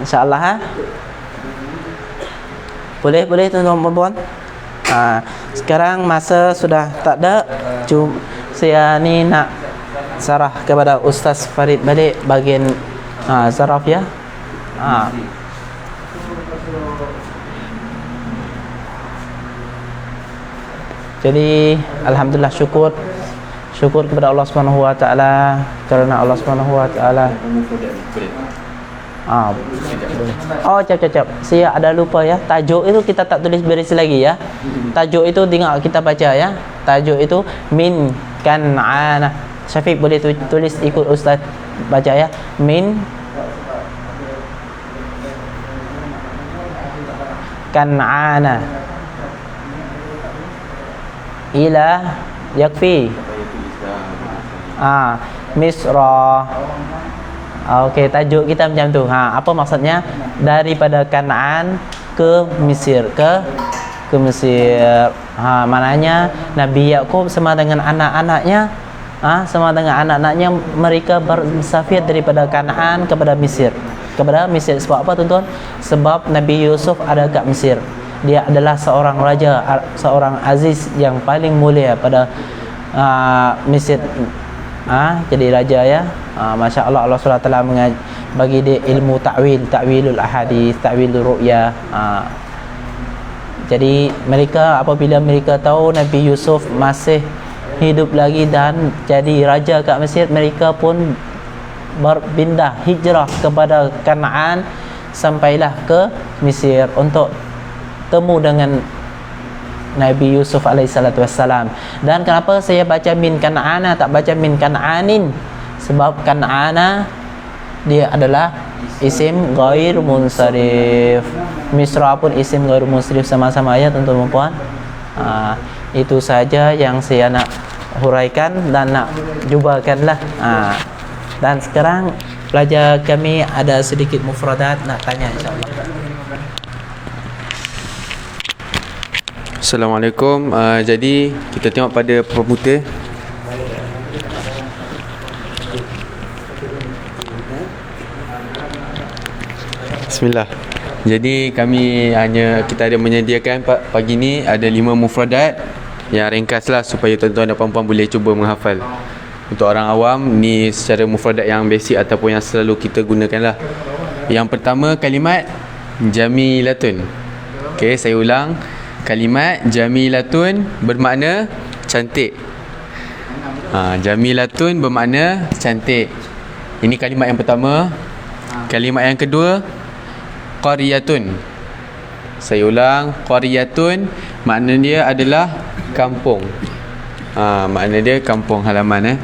Insya-Allah Boleh tuan-tuan perempuan. Sekarang masa sudah tak ada. Saya ni nak sarah kepada Ustaz Farid balik bagian zaraf ya. Jadi alhamdulillah, syukur kepada Allah Subhanahu wa taala, kerana Allah Subhanahu wa taala. Cap. Saya ada lupa ya. Tajuk itu kita tak tulis baris lagi ya. Tajuk itu tengok kita baca ya. Tajuk itu min kan'ana. Syafiq boleh tulis ikut ustaz baca ya. Min kan'ana ila yakfi. Misra. Okey, tajuk kita macam tu. Apa maksudnya? Daripada Kanaan ke Mesir, ke Mesir. Maknanya Nabi Yakub sama dengan anak-anaknya, sama dengan anak-anaknya mereka bersafir daripada Kanaan kepada Mesir. Kepada Mesir sebab apa tuan-tuan? Sebab Nabi Yusuf ada kat Mesir. Dia adalah seorang raja, seorang aziz yang paling mulia pada Mesir. Jadi raja ya. Masya Allah, Allah SWT bagi dia ilmu ta'wilul ahadith, ta'wilul ru'ya. Jadi mereka apabila mereka tahu Nabi Yusuf masih hidup lagi dan jadi raja kat Mesir, mereka pun berpindah hijrah kepada Kanaan sampailah ke Mesir untuk temu dengan Nabi Yusuf alaihissalatu wassalam. Dan kenapa saya baca min Kan'ana tak baca min Kan'anin? Sebab Kan'ana dia adalah isim ghair munsharif. Misra pun isim ghair munsharif sama-sama ya tuan-tuan dan puan. Itu saja yang saya nak huraikan dan nak jubakanlah. Dan sekarang pelajar kami ada sedikit mufradat nak tanya insya-Allah. Assalamualaikum. Jadi kita tengok pada pemuta. Bismillah. Jadi kita ada menyediakan pagi ni ada 5 mufradat yang ringkas lah supaya tuan-tuan dan puan-puan boleh cuba menghafal. Untuk orang awam ni secara mufradat yang basic ataupun yang selalu kita gunakan lah. Yang pertama kalimat jamilatun. Okey, saya ulang. Kalimat jamilatun bermakna cantik. Jamilatun bermakna cantik. Ini kalimat yang pertama. Kalimat yang kedua qaryatun. Saya ulang, qaryatun makna dia adalah kampung. Makna dia kampung halaman.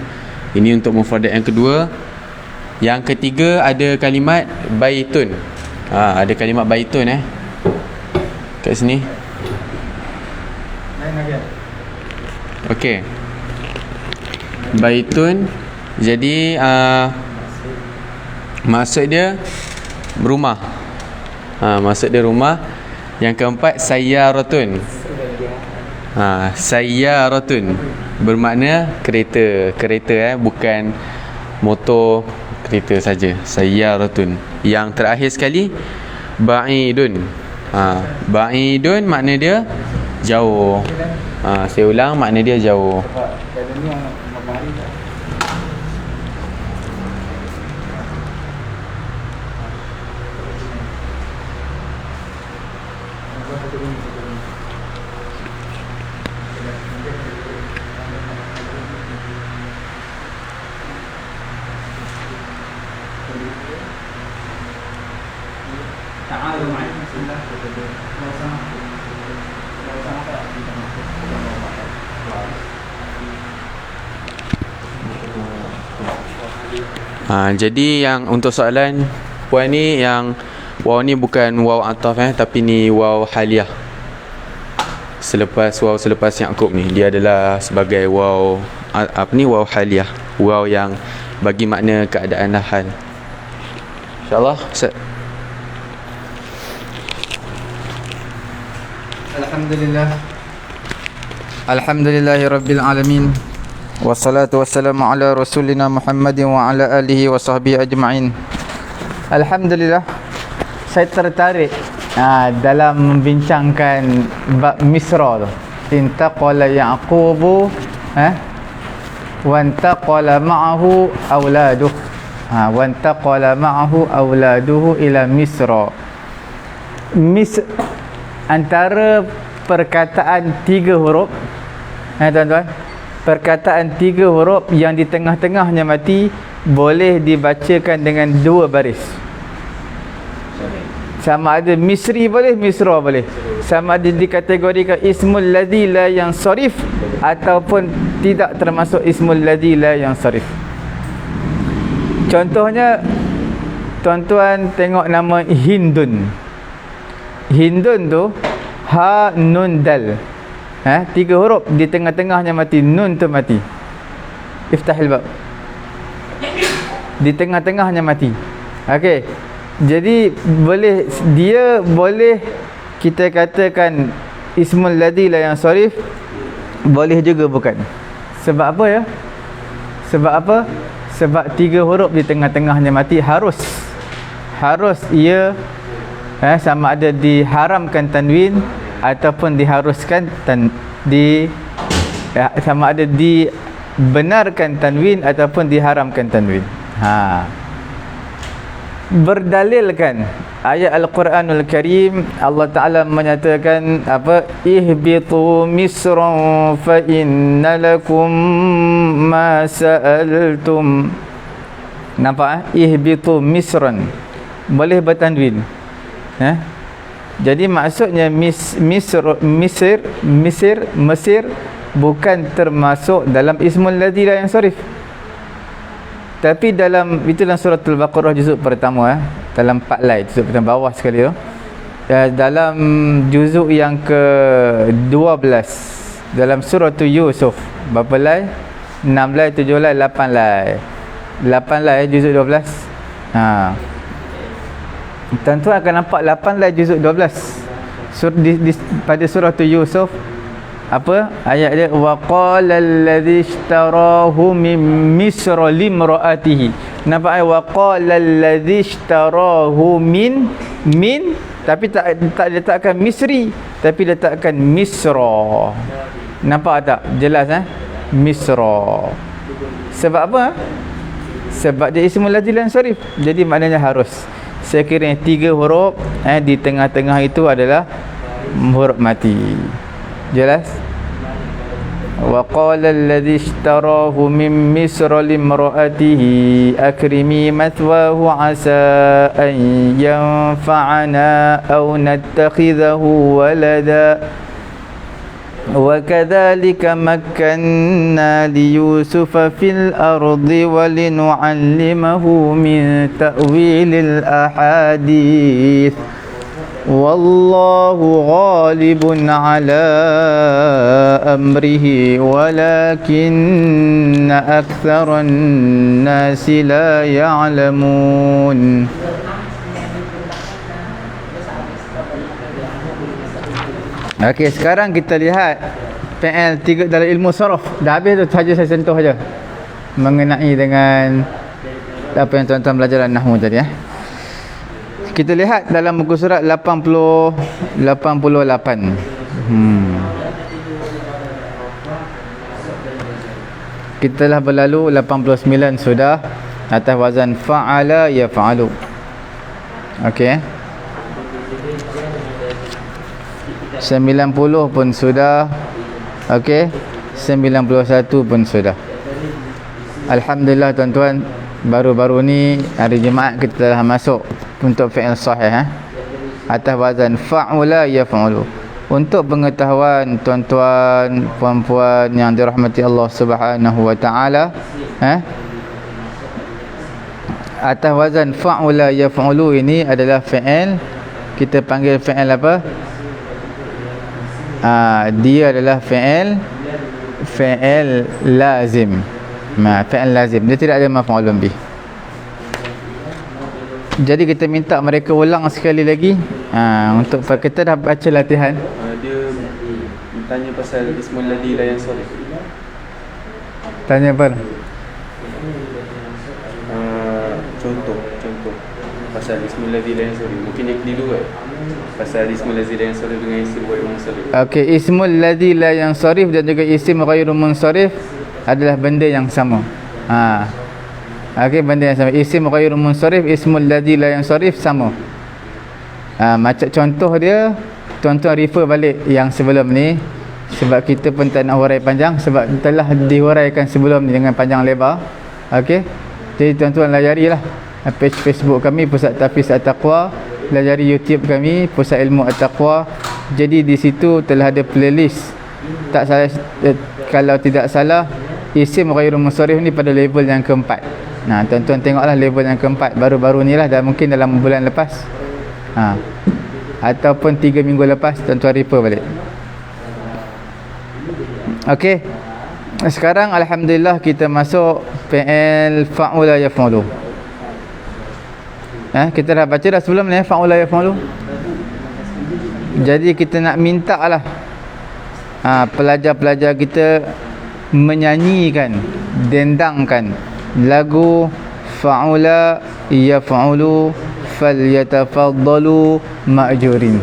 Ini untuk mufradat yang kedua. Yang ketiga ada kalimat baitun. Ada kalimat baitun kat sini. Okey. Baitun jadi maksud dia rumah. Maksud dia rumah. Yang keempat sayyaratun. Sayyaratun bermakna kereta bukan motor, kereta saja. Sayyaratun. Yang terakhir sekali ba'idun. Ba'idun makna dia jauh. Saya ulang, makna dia jauh. Jadi yang untuk soalan puan ni, yang waw ni bukan waw ataf tapi ni waw haliyah. Selepas Yaqub ni dia adalah sebagai waw waw haliyah, waw yang bagi makna keadaan dan hal. InsyaAllah Ustaz. Alhamdulillahirabbil alamin. Wassalatu wassalamu ala rasulina Muhammadin wa ala alihi wa sahbihi ajma'in. Alhamdulillah, saya tertarik dalam membincangkan bab Misra tu. Intaqala Yaqubu wa intaqala ma'ahu auladuhu. Wa intaqala ma'ahu auladuhu ila Misra. Antara perkataan 3 huruf, tuan-tuan, perkataan 3 huruf yang di tengah-tengahnya mati boleh dibacakan dengan 2 baris. Sama ada Misri boleh, Misra boleh. Sama ada dikategorikan ismul ladzi la yansarif ataupun tidak termasuk ismul ladzi la yansarif. Contohnya, tuan-tuan tengok nama Hindun. Hindun tu ha nun dal. 3 huruf di tengah-tengahnya mati, nun tu mati. Iftahil bab. di tengah-tengahnya mati. Okey. Jadi dia boleh kita katakan ismul ladzi la yansarif, boleh juga bukan. Sebab apa ya? Sebab apa? Sebab 3 huruf di tengah-tengahnya mati harus ia sama ada diharamkan tanwin ataupun diharuskan sama ada dibenarkan tanwin ataupun diharamkan tanwin. Berdalilkan ayat Al-Quranul Karim, Allah Ta'ala menyatakan apa? Ihbitu misran fa inna lakum ma sa'altum. Nampak? Ihbitu misran boleh bertanwin. Jadi maksudnya Mesir bukan termasuk dalam ismul ladzi la yansarif. Tapi dalam suratul Baqarah juzuk pertama, dalam 4 lai, juzuk pertama bawah sekali tu. Dalam juzuk yang ke-12 dalam suratul Yusuf, berapa lai? 6 lai, 7 lai, 8 lai. 8 lai juzuk 12. Tuan-tuan akan nampak 8 lai juzuk 12 pada surah Yusuf. Apa ayat dia? Wa qala allazi ishtarahu min misra limraatihi. Nampak wa qala allazi ishtarahu min tapi tak letakkan misri, tapi letakkan misra. Nampak tak? Jelas misra. Sebab apa? Sebab dia ismul ladzi la yansarif. Jadi maknanya harus. Sekiranya 3 huruf di tengah-tengah itu adalah huruf mati. Jelas? Wa qala alladhi ishtarahu min misra limraatihi akrimi mathwahu asa an yanfa'ana aw nattakhidhahu walada. وَكَذَلِكَ مَكَّنَّا لِيُوسُفَ فِي الْأَرْضِ وَلِنُعَلِّمَهُ مِنْ تَأْوِيلِ الْأَحَادِيثِ وَاللَّهُ غَالِبٌ عَلَى أَمْرِهِ وَلَكِنَّ أَكْثَرَ النَّاسِ لَا يَعْلَمُونَ. Okey, sekarang kita lihat PL 3 dalam ilmu saraf. Dah habis tu saja, saya sentuh saja mengenai dengan apa yang tuan-tuan belajar dalam nahwu tadi. Kita lihat dalam muka surat 88. Kita telah berlalu 89 sudah atas wazan fa'ala yaf'alu. Okey. 90 pun sudah. Okey. 91 pun sudah. Alhamdulillah tuan-tuan, baru-baru ni hari Jumaat kita telah masuk untuk fi'il sahih atas wazan fa'ula yaf'ulu. Untuk pengetahuan tuan-tuan puan-puan yang dirahmati Allah Subhanahu wa taala, atas wazan fa'ula yaf'ulu ini adalah fi'il, kita panggil fi'il apa? Dia adalah fi'il lazim. Fi'il lazim. Dia tidak ada maf'ulun bih. Jadi kita minta mereka ulang sekali lagi. Untuk kita dah baca latihan. Dia tanya pasal ismul ladzi la yansarif. Tanya apa? Contoh pasal ismul ladzi la yansarif. Mungkin dia keliru kan? Pasal ismul ladzi la yansarif dengan isim ghairu munsarif. Okey, ismul ladzi la yansarif dan juga isim ghairu munsarif adalah benda yang sama. Okey, benda yang sama. Isim ghairu munsarif, ismul ladzi la yansarif sama. Macam contoh dia, tuan-tuan refer balik yang sebelum ni, sebab kita pun tak nak hurai panjang, sebab telah dihuraikan sebelum ni dengan panjang lebar. Okey, jadi tuan-tuan layarilah page Facebook kami Pusat Tahfiz At-Taqwa, layari YouTube kami Pusat Ilmu At-Taqwa. Jadi di situ telah ada playlist. Tak salah, kalau tidak salah, isim ghairu munsarif ni pada level yang keempat. Tuan-tuan tengoklah level yang keempat, baru-baru ni lah, dah mungkin dalam bulan lepas. Ataupun 3 minggu lepas, tuan-tuan refer balik. Okey. Sekarang alhamdulillah kita masuk fi'il fa'ula yaf'ulu. Kita dah baca dah sebelum ni fa'ula yaf'ulu. Jadi kita nak minta lah pelajar-pelajar kita menyanyikan, dendangkan lagu fa'ula yaf'ulu falyatafaddalu ma'jurin.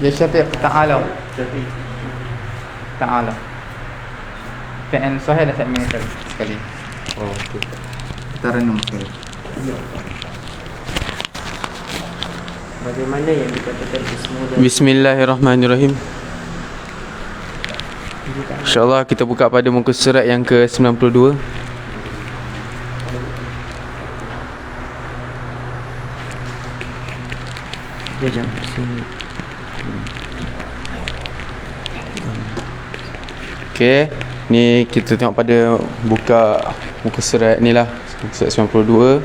Ya Syafiq, ta'ala. Ta'ala. Fi'il sahih dah saya minta sekali. Oh, okey. Kita renung sekali. Bagaimana yang dikatakan ismu dan Bismillahirrahmanirrahim. InsyaAllah kita buka pada muka surat yang ke-92. jam sini. Okey, ni kita tengok pada buka muka surat ni lah, muka surat 92,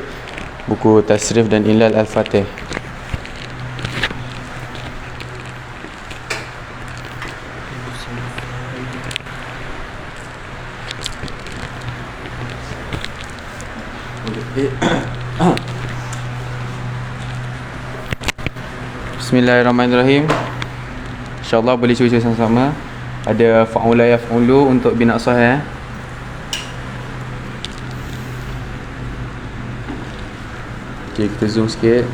buku Tasrif dan Ilal Al-Fatih. Bismillahirrahmanirrahim. InsyaAllah boleh cuba sama-sama. Ada fa'ula yaf'ulu untuk bina sahih. Okay, kita zoom sikit.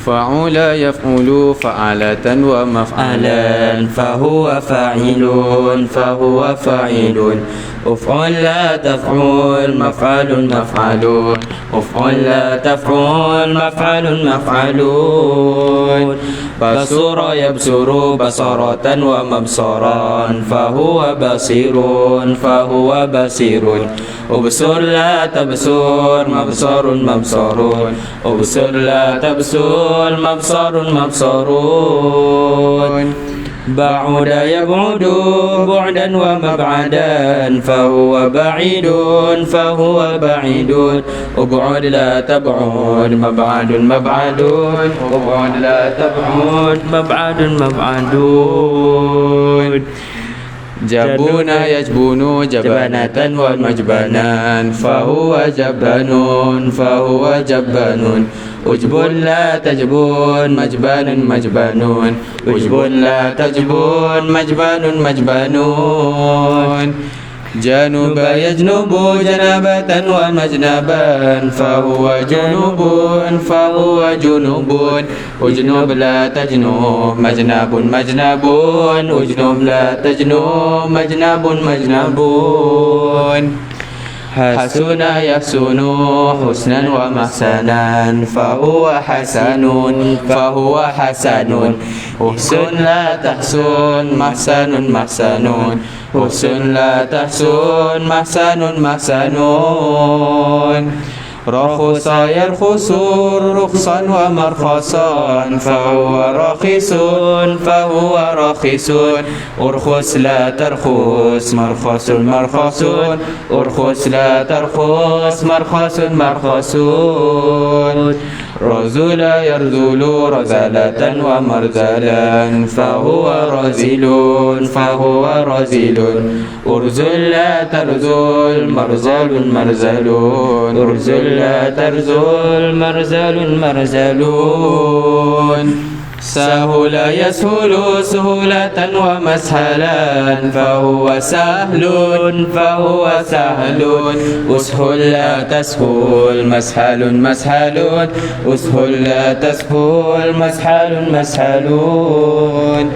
Fa'ula yaf'ulu fa'alatan wa maf'alan fahuwa fa'ilun fahuwa fa'ilun uf'ul la taf'ul maf'alun maf'alun uf'ul la taf'ul maf'alun maf'alun basura yabsuru basaratan wa mabsaran fahuwa basirun fahuwa basirun ubsur la tabsur mabsarun mabsarun ubsur la tabsur mabsarun mabsarun ba'uda yab'udu bu'dan wa mab'adan fahuwa ba'idun fahuwa ba'idun ub'ud la tab'ud mab'adun mab'adun ub'ud la tab'ud mab'adun mab'adun jabuna yajbunu jabanatan wa majbanan fahuwa jabbanun fahuwa jabbanun ujbun la tajbun majbanun majbanun ujbun la tajbun majbanun majbanun januba yajnubu janabatan wa majnaban fahuwa junubun fahuwa junubun ujnub la tajnub majnabun majnabun ujnub la tajnub majnabun majnabun hasuna yahsunu husnan wa mahsanan fahuwa hasanun fahuwa hasanun uhsun la tahsun mahsanun mahsanun uhsun la tahsun mahsanun mahsanun rakhusa yarkhusu rukhsan wa markhasan fahuwa rakhisun fahuwa rakhisun urkhus la tarkhus markhasun markhasun urkhus la tarkhus markhasun markhasun razula yarzulu razalatan wa marzalan fahuwa razilun fahuwa razilun urzul la tarzul marzalun marzalun urzul la tarzul marzalun marzalun sahula yashulu suhulatan wa mashalan fahuwa sahlun fahuwa sahlun ushul la tashul mashalun mashalun ushul la tashul mashalun mashalun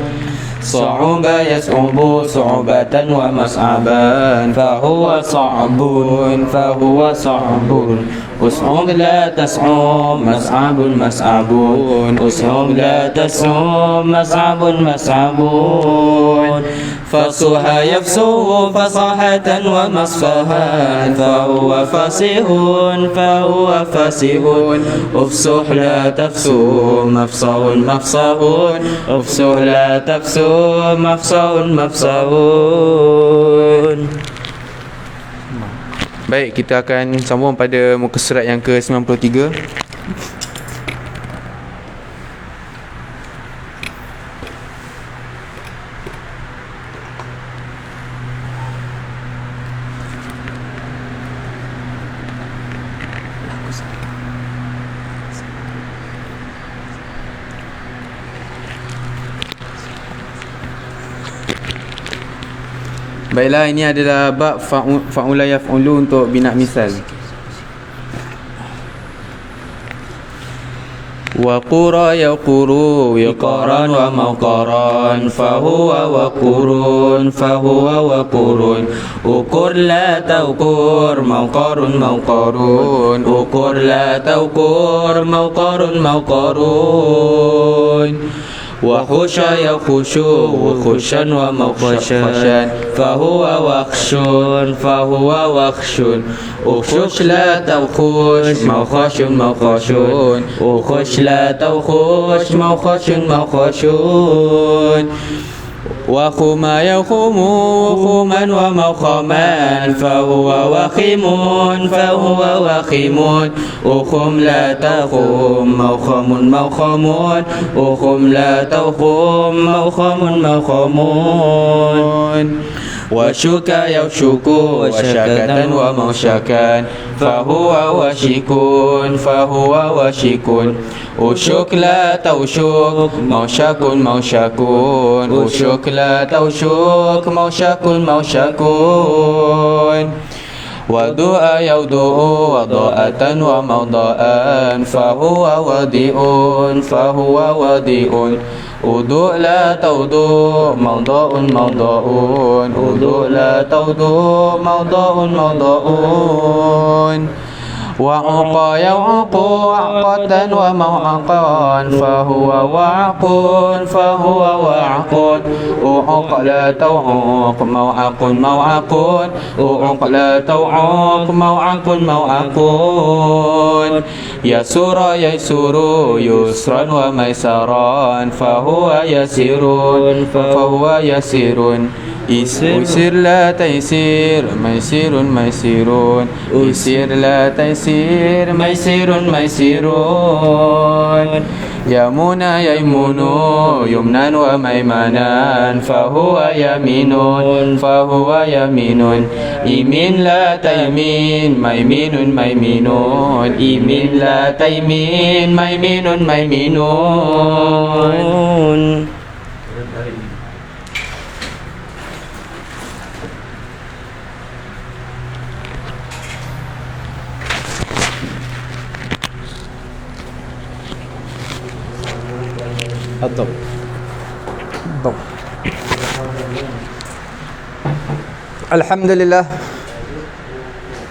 صعب يصعب صعبة ومصعبا فهو صعب فهو صعب أصعب لا تصعب مصعب مصعب أصعب لا تصعب مصعب مصعب فصح يفصح فصاحة ومصفها فهو فصيح فهو فصيح افصح لا تفصح مفصح مفصح افصح لا تفصح مفصح مفصح. Baik, kita akan sambung pada muka surat yang ke-93. Baiklah, ini adalah bab fa'ula yaf'ulu untuk bina misal. Waqura yaquru wiqaran wa mawqaran fahuwa waqurun fahuwa waqurun ukur la taukur mawqarun mawqarun ukur la taukur mawqarun mawqarun wa khusha yakhushu khushan wa mawkhashan fahuwa wakhshun fahuwa wakhshun ukhush la tawkhush mawkhashun mawkhashun ukhush la tawkhush mawkhashun mawkhashun wa khuma yakhumu khuman wa mawkhaman fahuwa wakhimun fahuwa wakhimun ukhum la takhum mawkhamun mawkhamun ukhum la takhum mawkhamun mawkhamun wa syuka yashuku wa syakatan wa mawsyakan fahuwa washikun fahuwa washikun usyuk la tausyuk mawsyakun mawsyakun usyuk la tausyuk mawsyakun mawsyakun wadu'a yaudu'u wada'atan wa mawda'an fahuwa wadi'un fahuwa wadi'un udu' la taudu' mawda'un mawda'un udu' la taudu' mawda'un mawda'un wa'uqa yauqu wa'qatan wa maw'aqan fahuwa wa'qun fahuwa wa'qun u'uq la tau'uq maw'aqun maw'aqun u'uq la tau'uq maw'aqun maw'aqun yasura yaisuru yusran wa maisaran fahuwa yasirun fahuwa yasirun Isir la taisir maisirun maisirun Isir la taisir maisirun maisirun Yamuna yaimunu yumnan wa maimanan fahuwa yaminun fahuwa yaminun Imin la taimin maiminun maiminun Imin la taimin maiminun maiminun Atau Alhamdulillah,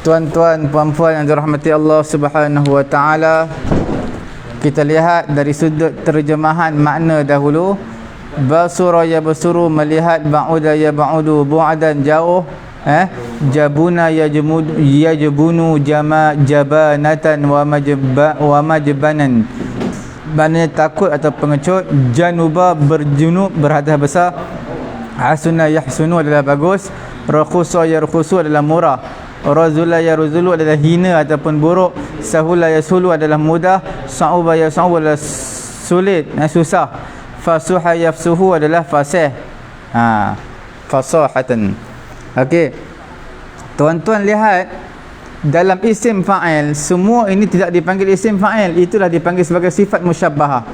tuan-tuan, puan-puan yang dirahmati Allah Subhanahu wa taala, kita lihat dari sudut terjemahan makna dahulu. Basura yabsuru, melihat, ba'uda yab'udu, bu'adan jauh, jabuna yajbunu jabanatan wa majbanan, maknanya takut atau pengecut. Januba berjunub, berhadas besar. Hasuna yahsunu adalah bagus. Rakhusa yarkhusu adalah murah. Razula yaruzulu adalah hina ataupun buruk. Sahula yasulu adalah mudah. Sa'uba yas'u adalah sulit, susah. Fasuha yafsuhu adalah fasih, fasahatan. Okey, tuan-tuan lihat, dalam isim fa'il, semua ini tidak dipanggil isim fa'il, itulah dipanggil sebagai sifat musyabbahah.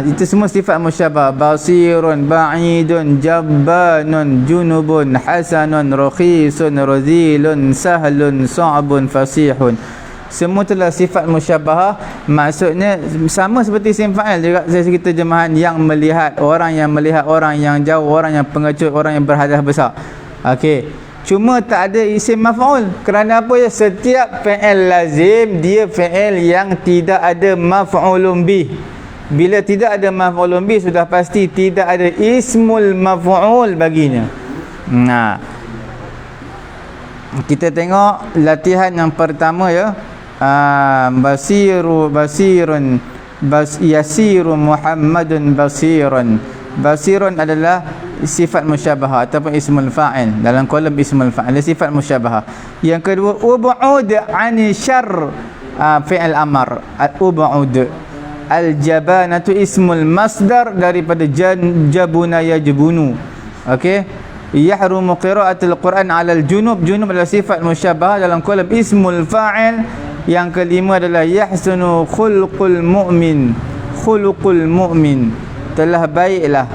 Itu semua sifat musyabbah. Basirun, ba'idun, jabbanun, junubun, hasanun, rakhisun, razilun, sahlun, sa'bun, fasihun. Semua itulah sifat musyabbahah. Maksudnya sama seperti isim fa'il juga dari segi terjemahan, yang melihat, orang yang jauh, orang yang pengecut, orang yang berhadas besar. Okey, cuma tak ada isim maf'ul. Kerana apa ya? Setiap fi'il lazim dia fi'il yang tidak ada maf'ulun bih. Bila tidak ada maf'ulun bih, sudah pasti tidak ada ismul maf'ul baginya. Nah, kita tengok latihan yang pertama ya. Basirun yasiru Muhammadun basirun. Basirun adalah sifat musyabahah ataupun ismul fa'il. Dalam kolom ismul fa'il sifat musyabahah. Yang kedua, ub'ud 'ani syarr, fi'il amar. Ub'ud. Al-jabanatu ismul masdar daripada jabuna yajbunu. Okey, yahrumu qira'atul Quran 'ala al-junub. Junub adalah sifat musyabahah dalam kolom ismul fa'il. Yang kelima adalah yahsunu khulqul mu'min. Khuluqul mu'min, telah baiklah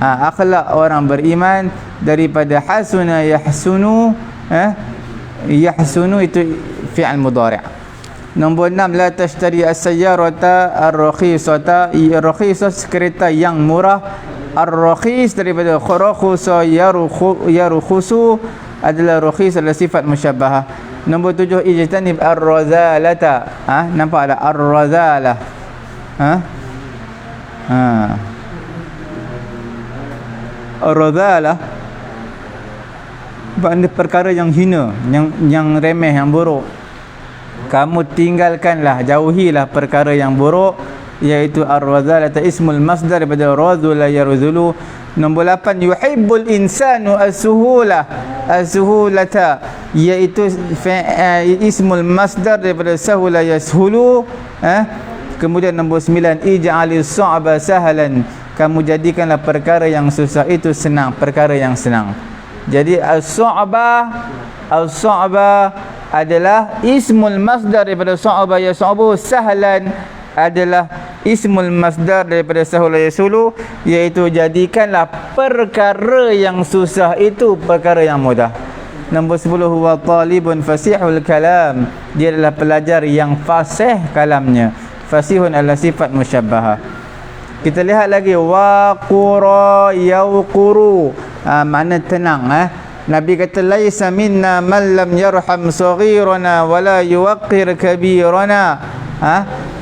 akhlak orang beriman daripada hasuna yahsunu. Yahsunu itu fi'al mudhari'. Nombor 6, la tashtari as-sayyarata ar-rakhisata. Ar-rakhisah kereta yang murah. Ar-rakhis daripada khurakhusa yarukhusu adalah rakhis, adalah sifat musyabbahah. Nombor 7, ijtanib ar-razalata. Nampak tak ar-razalah? Ar-razalah benda perkara yang hina, yang remeh, yang buruk. Kamu tinggalkanlah, jauhilah perkara yang buruk, iaitu ar-razalata ismul masdar daripada razula yarzulu. Nombor 8, yuhibbul insanu as-suhulata, iaitu ismul masdar daripada sahula yashulu. Kemudian nombor 9, ij'alis su'ba sahlan, kamu jadikanlah perkara yang susah itu senang, perkara yang senang. Jadi as-su'ba adalah ismul masdar daripada su'ba yas'ubu, sahlan adalah ismul masdar daripada sahula yasulu, iaitu jadikanlah perkara yang susah itu perkara yang mudah. Nombor 10, huwa talibun fasihul kalam, dia adalah pelajar yang fasih kalamnya. Fasihun adalah sifat musyabbahah. Kita lihat lagi, waqura yawquru, makna tenang. Nabi kata laisa minna man lam yarham saghirana wala yuwaqqir kabirana,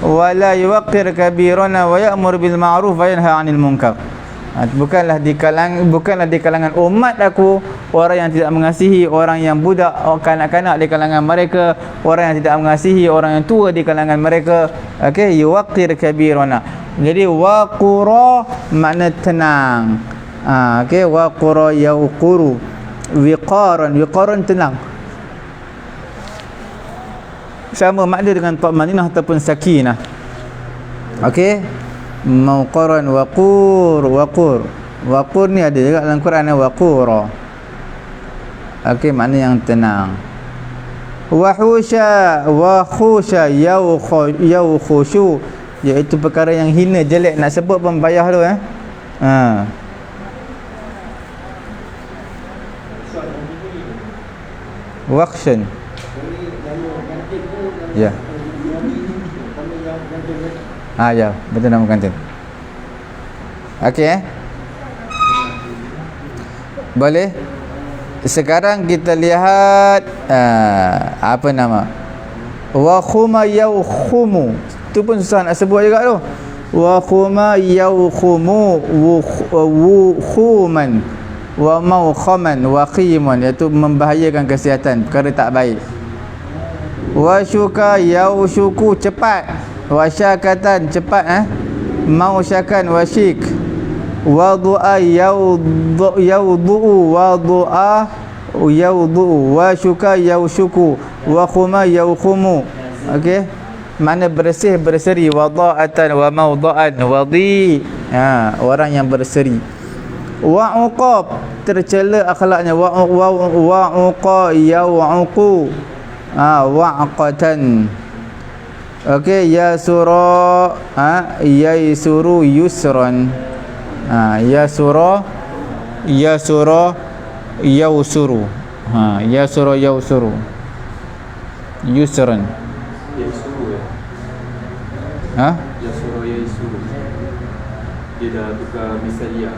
wala yuwaqqir kabirana wa ya'mur bil ma'ruf wa yanha 'anil munkar. Bukanlah di kalangan umat aku orang yang tidak mengasihi orang yang budak, kanak-kanak di kalangan mereka, orang yang tidak mengasihi orang yang tua di kalangan mereka. Okey, yuwaqqir kabirana. Jadi waqura makna tenang. Okey, waqura yawquru. Wiqaran tenang. Sama makna dengan ta'maninah ataupun sakinah. Okey, mauqaran waqur ni ada juga dalam Quran, waqura. Okey, makna yang tenang. Wahusha yawkhushu, iaitu perkara yang hina, jelek, nak sebut pun payah tu. Waqshan. Ya. Ya, betul nama kantin. Okey, boleh. Sekarang kita lihat apa nama? Wa khuma yawkhumu. Tu pun susah nak sebut juga tu. Wa khuma yawkhumu wukhuman wa mawkhaman wa qiman, iaitu membahayakan kesihatan, perkara tak baik. Wa syuka yawshuku, cepat. Wa syakatan, cepat. Mau syakan wa syik. Wa du'a yawdu'u wa du'a yawdu'u wa syuka yawshuku wa khuma yawkhumu. Okey, mana bersih, berseri. Wada'atan wa mawda'an wadi, orang yang berseri. Wa uqab, tercela akhlaknya. Wa uqa yaw'uqu, wa'qatan. Okey, yasura yaisuru yusran. Yasura yausuru. Yasura yausuru yusran. Yasura yaisuru. Dia dah tukar misalia.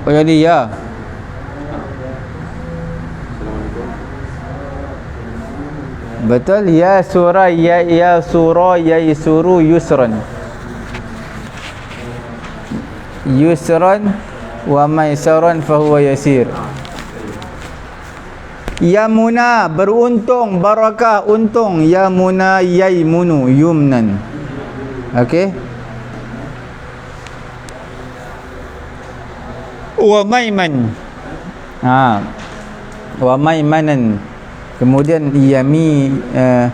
Oh, jadi ya. Assalamualaikum. Betul, yasura yaisuru yusran. Yusran wa maisaran fahuwa yasir. Yamuna, beruntung, barakah, untung. Yamuna yaimunu yumnan. Okey. Wa maiman. Wa maimanan. Kemudian yaminun.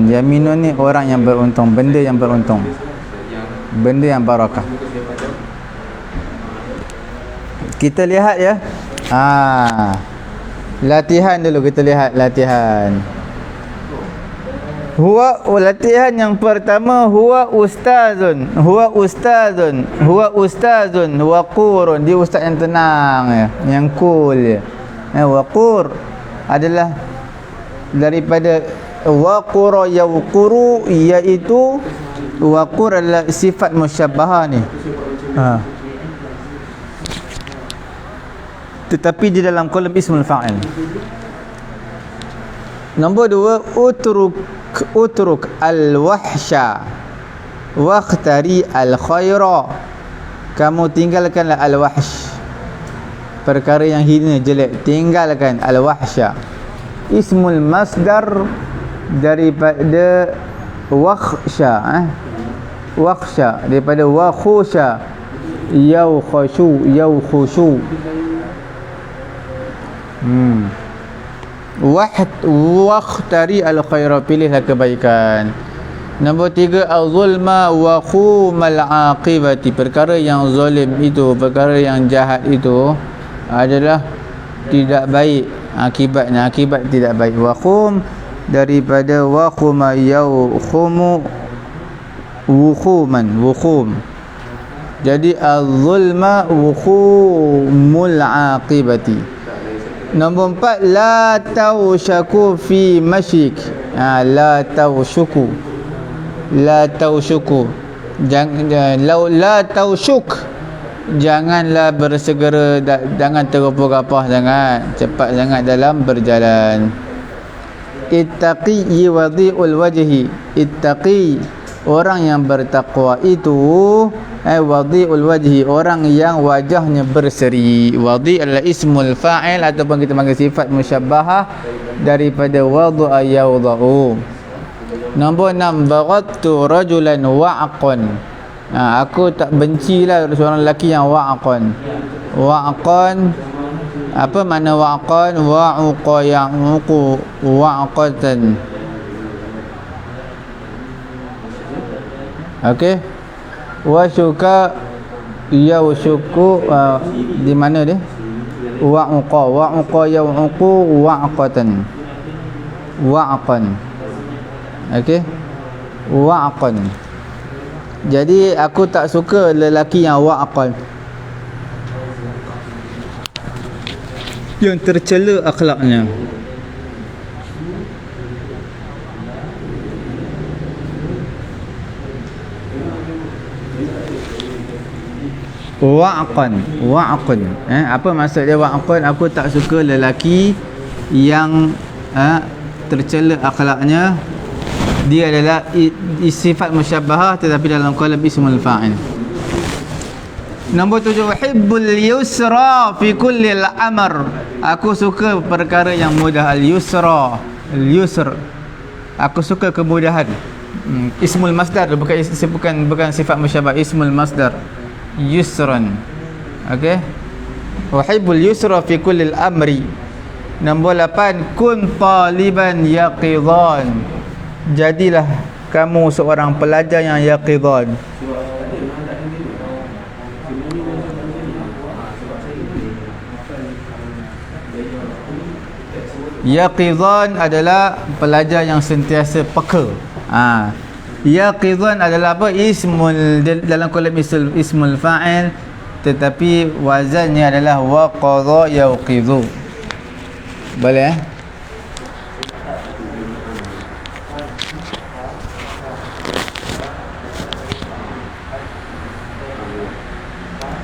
Yaminun ni orang yang beruntung, benda yang beruntung, benda yang barakah. Kita lihat ya. Latihan dulu, kita lihat latihan. Huwa latihan yang pertama, huwa ustazun, huwa ustazun, huwa ustazun, waqurun. Dia ustaz yang tenang ya, yang cool ya. Waqur adalah daripada waqura yawquru, iaitu waqur adalah sifat musyabbahah ni. Tetapi di dalam kolom ismul fa'il. Nombor 2, utruk al-wahsya waqtari al-khaira. Kamu tinggalkanlah al-wahsh, perkara yang hina, jelek. Tinggalkan al-wahsya. Ismul masdar daripada wakhsya, wakhsya daripada wakhusya, yau khushu. Waqtari al-khaira, pilihlah kebaikan. Nombor 3, az-zulma wa khumal aqibati. Perkara yang zalim itu, perkara yang jahat itu adalah tidak baik akibatnya, akibat tidak baik. Wa khum daripada wa khuma yau khumu wukhum. Jadi az-zulma wa khumul aqibati. Nombor 4, la taushaku fi masyik. La taushuku, la taushuku, jangan la taushuk, janganlah bersegera, jangan tergapah-gapah, jangan cepat sangat dalam berjalan. Ittaqi wadhi'ul wajhi. Ittaqi, orang yang bertakwa itu, wadhi'ul wajhi, orang yang wajahnya berseri. Wadhi' adalah ismul fa'il ataupun kita panggil sifat musyabbahah daripada wadha'a yawdha'u. Nombor 6, baghattu rajulan wa'aqan. Aku tak bencilah seorang lelaki yang wa'aqan. Wa'aqan, apa makna wa'aqan? Wa'uqa ya'uqu wa'aqatan. Okey. Wasyuka yausyuku, di mana dia? Wa'uqa yauqu wa'aqatan. Wa'aqan. Okey. Wa'aqan. Jadi aku tak suka lelaki yang wa'aqan, yang tercela akhlaknya. Wa'aqan. Apa maksud dia wa'aqan? Aku tak suka lelaki yang tercela akhlaknya. Dia adalah sifat musyabbahah tetapi dalam kolom ismul fa'il. Nombor 7, hibbul yusra fi kulli al-amr. Aku suka perkara yang mudah. Al-yusra, al-yusr, aku suka kemudahan. Ismul masdar, bukan sifat musyabbah. Ismul masdar yusran. Okey. Wa hibbul yusra fi kulli al-amri. Nombor 8, kun taliban yaqidhan. Jadilah kamu seorang pelajar yang yaqidhan. Yaqidhan adalah pelajar yang sentiasa peka. Yaqidhan adalah apa? Ismul, dalam kolom ismul fa'il, tetapi wazannya adalah waqadha yaqidhu. Boleh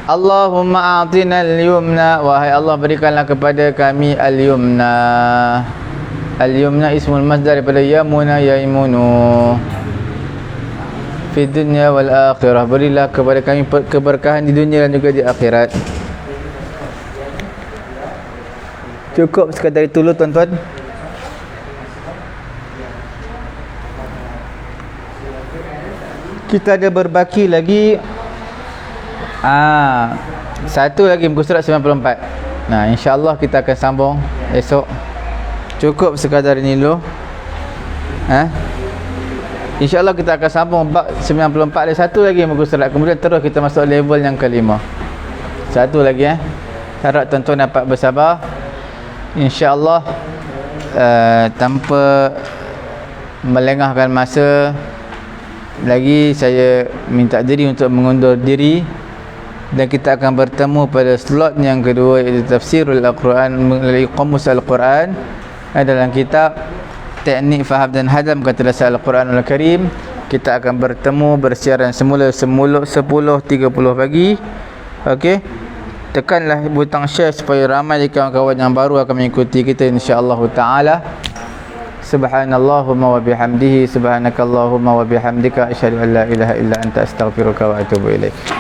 Allahumma a'tina al-yumna. Wahai Allah, berikanlah kepada kami al-yumna. Al-yumna ismul masdar daripada yamuna yaimunu. Fi dunya wal akhirah. Berilah kepada kami keberkahan di dunia dan juga di akhirat. Cukup sekadar itu dulu tuan-tuan. Kita ada berbaki lagi satu lagi muka surat 94. InsyaAllah kita akan sambung esok. Cukup sekadar ini dulu. InsyaAllah kita akan sambung bab 94. Ada satu lagi muka surat, kemudian terus kita masuk level yang kelima. Satu lagi harap tuan-tuan dapat bersabar. InsyaAllah tanpa melengahkan masa lagi, saya minta diri untuk mengundur diri, dan kita akan bertemu pada slot yang kedua, iaitu tafsirul Al-Quran melalui Qamus Al-Quran dalam kitab Teknik Faham dan Hadam Kata Dasar Al-Quranul Karim. Kita akan bertemu bersiaran semula 10.30 pagi. Okey, tekanlah butang share supaya ramai kawan-kawan yang baru akan mengikuti kita, insya-Allah taala. Subhanallahumma wa bihamdihi, subhanakallahumma wa bihamdika, asyhadu an la ilaha illa anta, astaghfiruka wa atubu ilaik.